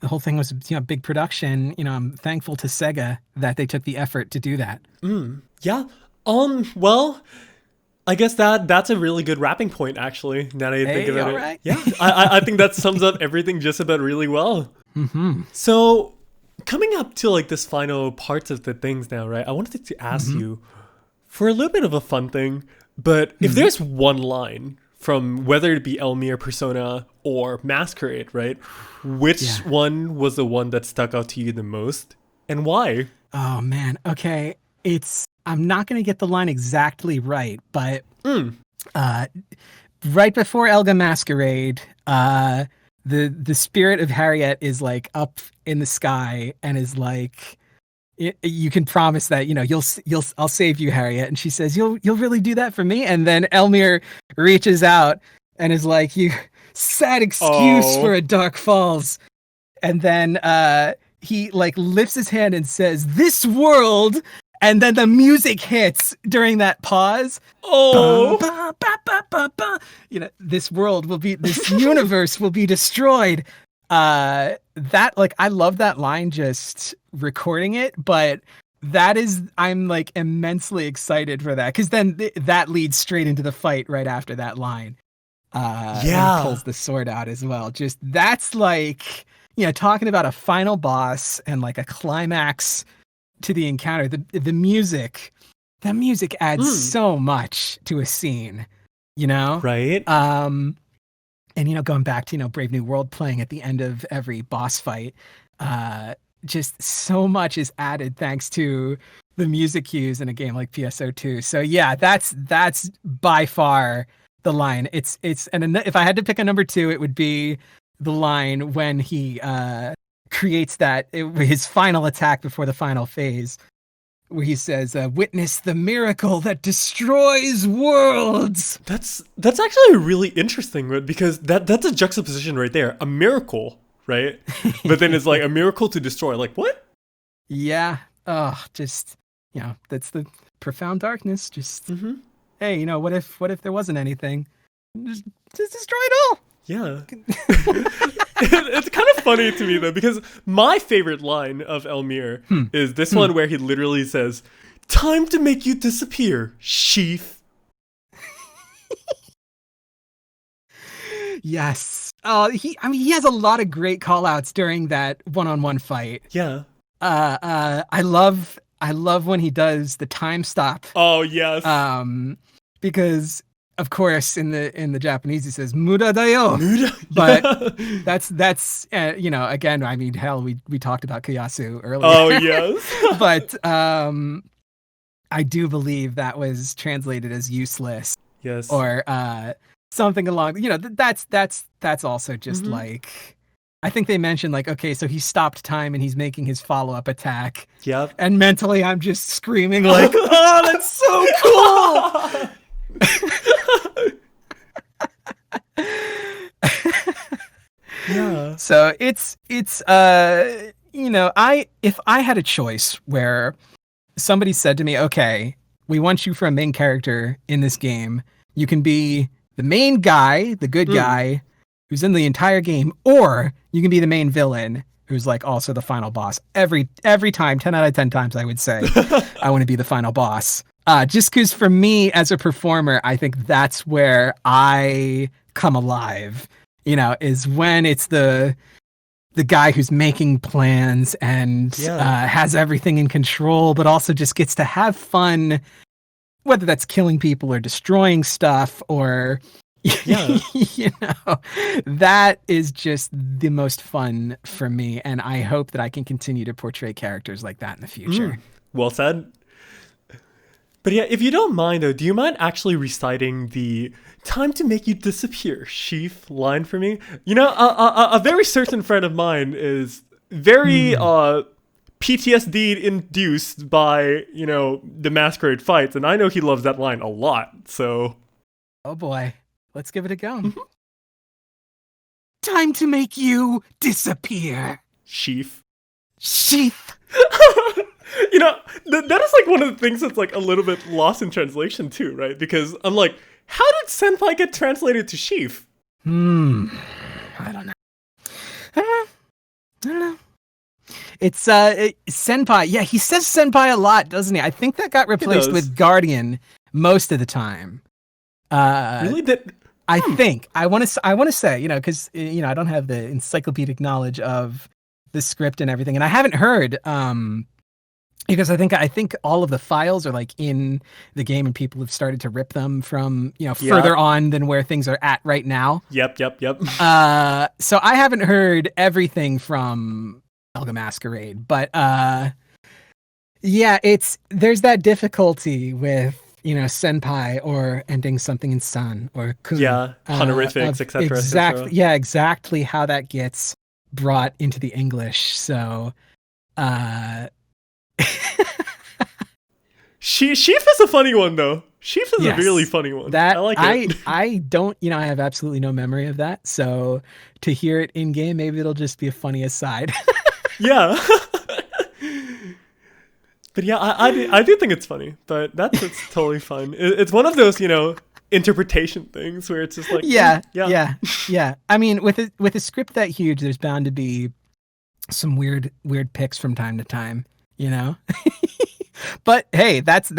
was a big production. I'm thankful to Sega that they took the effort to do that. Yeah. Well, I guess that's a really good wrapping point, actually, now that I think about it. Right. Yeah. I think that sums up everything just about really well. Mm-hmm. So coming up to like this final parts of the things now, right? I wanted to ask you for a little bit of a fun thing, but if there's one line from whether it be Elmir, Persona, or Masquerade, right? Which one was the one that stuck out to you the most, and why? Oh man. Okay. I'm not going to get the line exactly right, but right before Elga Masquerade, the spirit of Harriet is like up in the sky and is like, you can promise that I'll save you, Harriet, and she says you'll really do that for me, and then Elmir reaches out and is like, you sad excuse for a dark falls, and then he like lifts his hand and says, "This world." And then the music hits during that pause. This universe will be destroyed. That like, I love that line just recording it, but I'm like immensely excited for that, because then that leads straight into the fight right after that line. And he pulls the sword out as well. Just that's like, talking about a final boss and like a climax to the encounter. The music adds so much to a scene, right? And going back to Brave New World playing at the end of every boss fight, just so much is added thanks to the music cues in a game like PSO2. So yeah, that's by far the line. It's and if I had to pick a number 2, it would be the line when he creates his final attack before the final phase, where he says, "Witness the miracle that destroys worlds." That's actually really interesting, right? Because that's a juxtaposition right there. A miracle, right? But then it's like a miracle to destroy. Like, what? Yeah. Oh, just that's the profound darkness. Just hey, what if there wasn't anything? Just destroy it all. Yeah. It's kind of funny to me though, because my favorite line of Elmir is this one where he literally says, "Time to make you disappear, sheath." Yes. He has a lot of great call outs during that one-on-one fight. Yeah. I love when he does the time stop. Oh yes. Because of course in the Japanese he says "muda da yo," Muda. but that's again, I mean, hell, we talked about Kiyasu earlier. Oh yes. But I do believe that was translated as useless. Yes. Or something along, that's also just like, I think they mentioned like, okay, so he stopped time and he's making his follow-up attack. Yep. And mentally I'm just screaming like, oh, that's so cool. Yeah. So it's if I had a choice where somebody said to me, okay, we want you for a main character in this game, you can be the main guy, the good guy who's in the entire game, or you can be the main villain who's like also the final boss. Every time, 10 out of 10 times I would say I want to be the final boss. Just because for me as a performer, I think that's where I come alive, is when it's the guy who's making plans and has everything in control, but also just gets to have fun, whether that's killing people or destroying stuff or, that is just the most fun for me. And I hope that I can continue to portray characters like that in the future. Well said. But yeah, if you don't mind though, do you mind actually reciting the "time to make you disappear" sheath line for me? A very certain friend of mine is very PTSD induced by, the Masquerade fights, and I know he loves that line a lot, so... Oh boy, let's give it a go. Time to make you disappear. Sheath. That is like one of the things that's like a little bit lost in translation too, right? Because I'm like, how did senpai get translated to sheath? I don't know. It's senpai. Yeah, he says senpai a lot, doesn't he? I think that got replaced with guardian most of the time. Really? I think I want to say, because I don't have the encyclopedic knowledge of the script and everything, and I haven't heard because I think all of the files are like in the game, and people have started to rip them from further on than where things are at right now. Yep. So I haven't heard everything from Elga Masquerade, but there's that difficulty with senpai or ending something in san or kun. Yeah, honorifics, etc. Exactly. Yeah, exactly how that gets brought into the English. So Sheath is a funny one though. Sheath is a really funny one. I like it. I don't, I have absolutely no memory of that. So to hear it in game, maybe it'll just be a funny aside. Yeah. But yeah, I do think it's funny, but it's totally fun. It's one of those, interpretation things where it's just like, yeah. I mean, with a script that huge, there's bound to be some weird picks from time to time, But hey, that's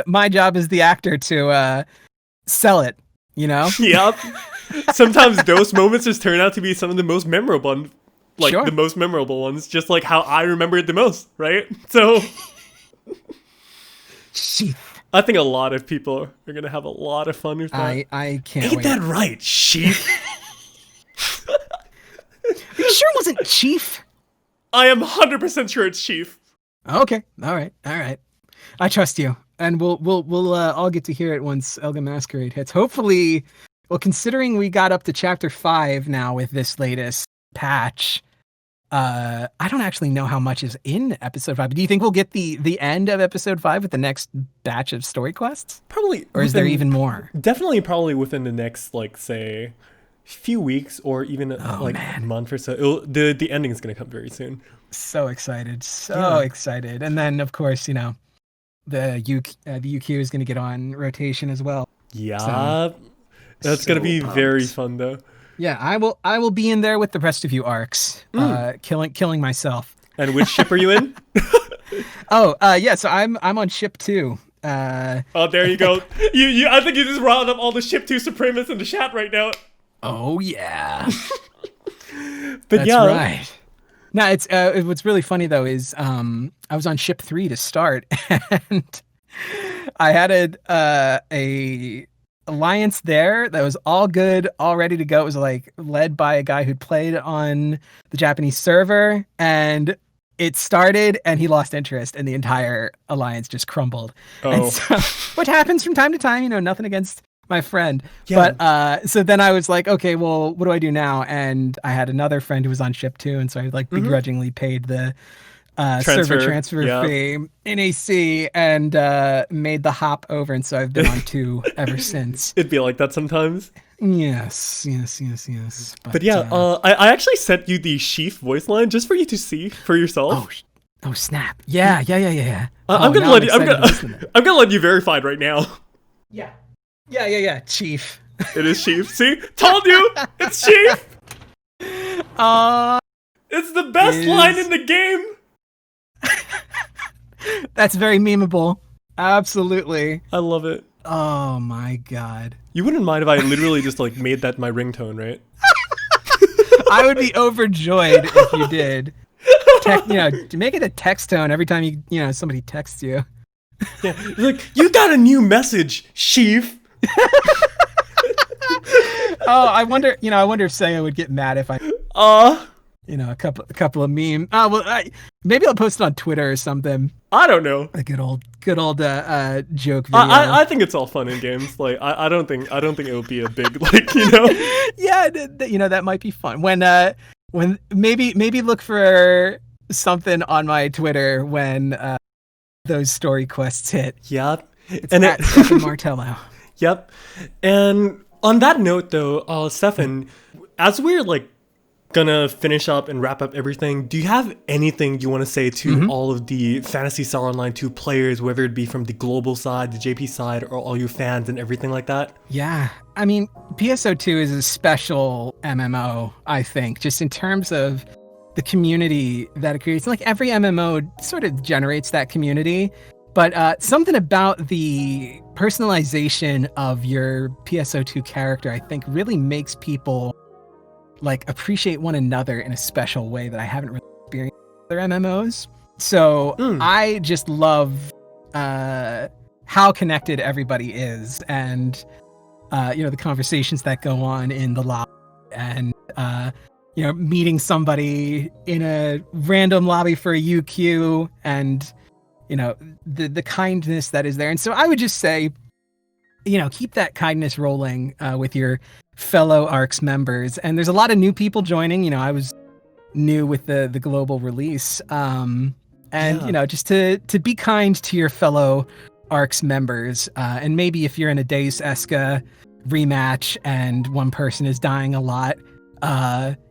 my job as the actor to sell it, Yep. Sometimes those moments just turn out to be some of the most memorable, the most memorable ones, just like how I remember it the most, right? So sheath. I think a lot of people are gonna have a lot of fun with that. I can't Ain't wait. that right, sheath? Are you sure it wasn't chief? I am 100% sure it's chief. Okay. All right. I trust you, and we'll all get to hear it once Elga Masquerade hits. Hopefully, well, considering we got up to chapter 5 now with this latest patch, I don't actually know how much is in episode 5. Do you think we'll get the end of episode 5 with the next batch of story quests? Probably. Or is there even more? Definitely, probably within the next, say, few weeks or even a month or so. The ending is going to come very soon. So excited. Excited. And then, of course, the UQ is going to get on rotation as well. Yeah. So, that's going to be very fun, though. Yeah, I will be in there with the rest of you arcs, killing myself. And which ship are you in? So I'm on ship 2. There you go. I think you just riled up all the ship 2 supremacists in the chat right now. Oh yeah. But That's yeah, right. Now it's what's really funny though is I was on ship 3 to start, and I had a alliance there that was all good, all ready to go. It was like led by a guy who'd played on the Japanese server, and it started and he lost interest and the entire alliance just crumbled. And oh, so, what happens from time to time, nothing against my friend. yeah, But so then I was like, okay, well, what do I do now? And I had another friend who was on ship 2, and so I like begrudgingly paid the server transfer yeah. fee in AC and made the hop over, and so I've been on 2 ever since. It'd be like that sometimes. Yes. But yeah, I actually sent you the Sheaf voice line just for you to see for yourself. Oh snap! Yeah. I'm gonna let you. I'm gonna let you verify it right now. Yeah. Chief. It is Sheaf. See, told you, it's Sheaf. It's the best line in the game. That's very memeable. Absolutely. I love it. Oh my god. You wouldn't mind if I literally just like made that my ringtone, right? I would be overjoyed if you did. Make it a text tone every time somebody texts you. Yeah, like you got a new message, Sheaf. Oh, I wonder if Sega would get mad if I a couple of meme. Maybe I'll post it on Twitter or something. I don't know. A good old joke video. I think it's all fun in games. Like I don't think it would be a big Yeah, that might be fun. When maybe look for something on my Twitter when those story quests hit. Yep. It's at Stefan Martello. Yep. And on that note though, Stefan, as we're like gonna finish up and wrap up everything, do you have anything you want to say to all of the Phantasy Star Online 2 players, whether it be from the global side, the JP side, or all your fans and everything like that? Yeah, I mean, PSO2 is a special MMO, I think, just in terms of the community that it creates. Like every MMO sort of generates that community, but something about the personalization of your PSO2 character, I think, really makes people like appreciate one another in a special way that I haven't really experienced with other MMOs. So I just love how connected everybody is, and the conversations that go on in the lobby, and meeting somebody in a random lobby for a UQ, and the kindness that is there. And so I would just say, keep that kindness rolling with your fellow ARCS members. And there's a lot of new people joining. I was new with the global release. Just to be kind to your fellow ARCS members. And maybe if you're in a Deus Esca rematch and one person is dying a lot,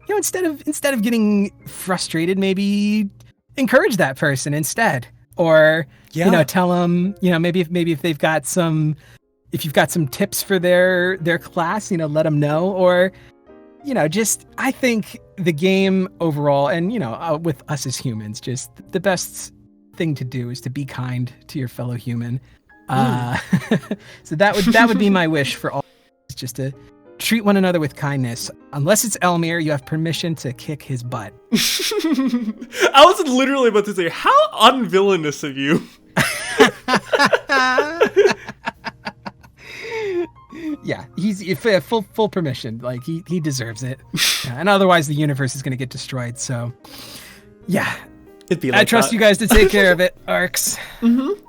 instead of getting frustrated, maybe encourage that person instead. Or, tell them, maybe if they've got if you've got some tips for their class, let them know. Or, I think the game overall, and, with us as humans, just the best thing to do is to be kind to your fellow human. So that would be my wish for all, just to treat one another with kindness. Unless it's Elmir, you have permission to kick his butt. I was literally about to say, how unvillainous of you. Yeah, he's full permission. Like he deserves it. Yeah, and otherwise the universe is going to get destroyed. So, yeah, it'd be like I trust you guys to take care of it, ARCS. And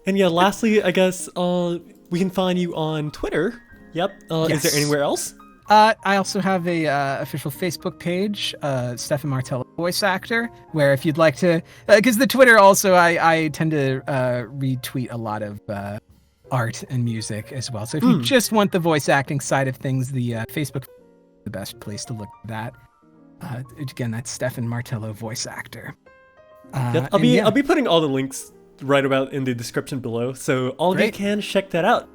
yeah, lastly, I guess we can find you on Twitter. Yep. Yes. Is there anywhere else? I also have a official Facebook page, Stefan Martello voice actor, where if you'd like to, because the Twitter also, I tend to retweet a lot of art and music as well. So if you just want the voice acting side of things, the Facebook is the best place to look at that. Again, that's Stefan Martello voice actor. Yep. I'll be putting all the links right about in the description below, so all of you can check that out.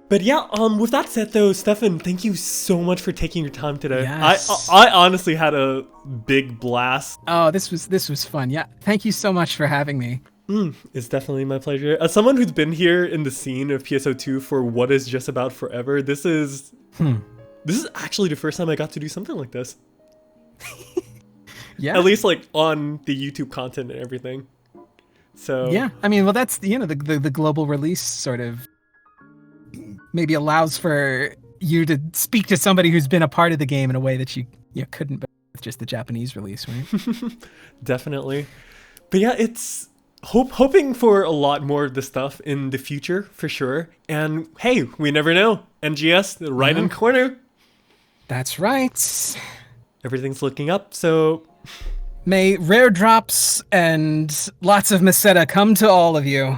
But yeah, with that said though, Stefan, thank you so much for taking your time today. Yes. I honestly had a big blast. Oh, this was fun. Yeah, thank you so much for having me. It's definitely my pleasure. As someone who's been here in the scene of PSO2 for what is just about forever, this is This is actually the first time I got to do something like this. Yeah. At least like on the YouTube content and everything. So yeah, I mean, well, that's the global release sort of maybe allows for you to speak to somebody who's been a part of the game in a way that you couldn't with just the Japanese release, right? Definitely. But yeah, it's hoping for a lot more of this stuff in the future for sure. And hey, we never know. NGS right in the corner. That's right. Everything's looking up, so may rare drops and lots of Meseta come to all of you.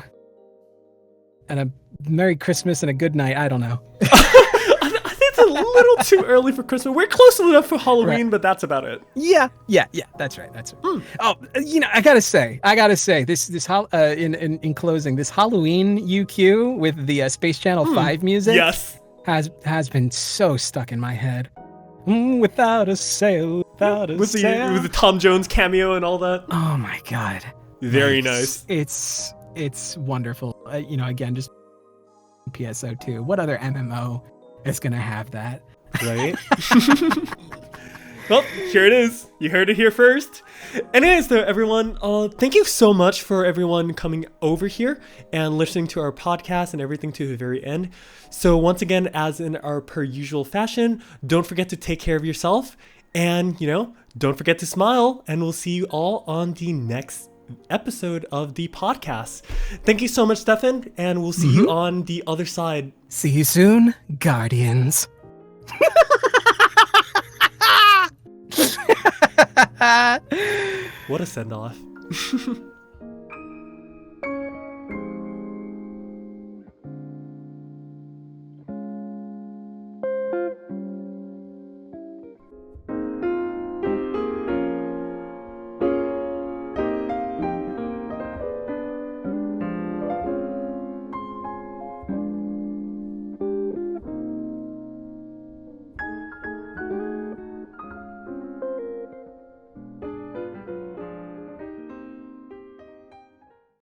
And a Merry Christmas and a good night. I don't know. I think it's a little too early for Christmas. We're close enough for Halloween, but that's about it. Yeah. That's right. Oh, I gotta say, this in closing, this Halloween UQ with the Space Channel 5 music, yes, has been so stuck in my head. Without a sail, without a sail. With the Tom Jones cameo and all that. Oh my god. Very nice. It's wonderful. Again, just PSO2. What other MMO is gonna have that? Right? Well, here it is. You heard it here first. Anyways, though, everyone, thank you so much for everyone coming over here and listening to our podcast and everything to the very end. So once again, as in our per usual fashion, don't forget to take care of yourself and, don't forget to smile, and we'll see you all on the next episode of the podcast. Thank you so much, Stefan, and we'll see you on the other side. See you soon, Guardians. What a send-off.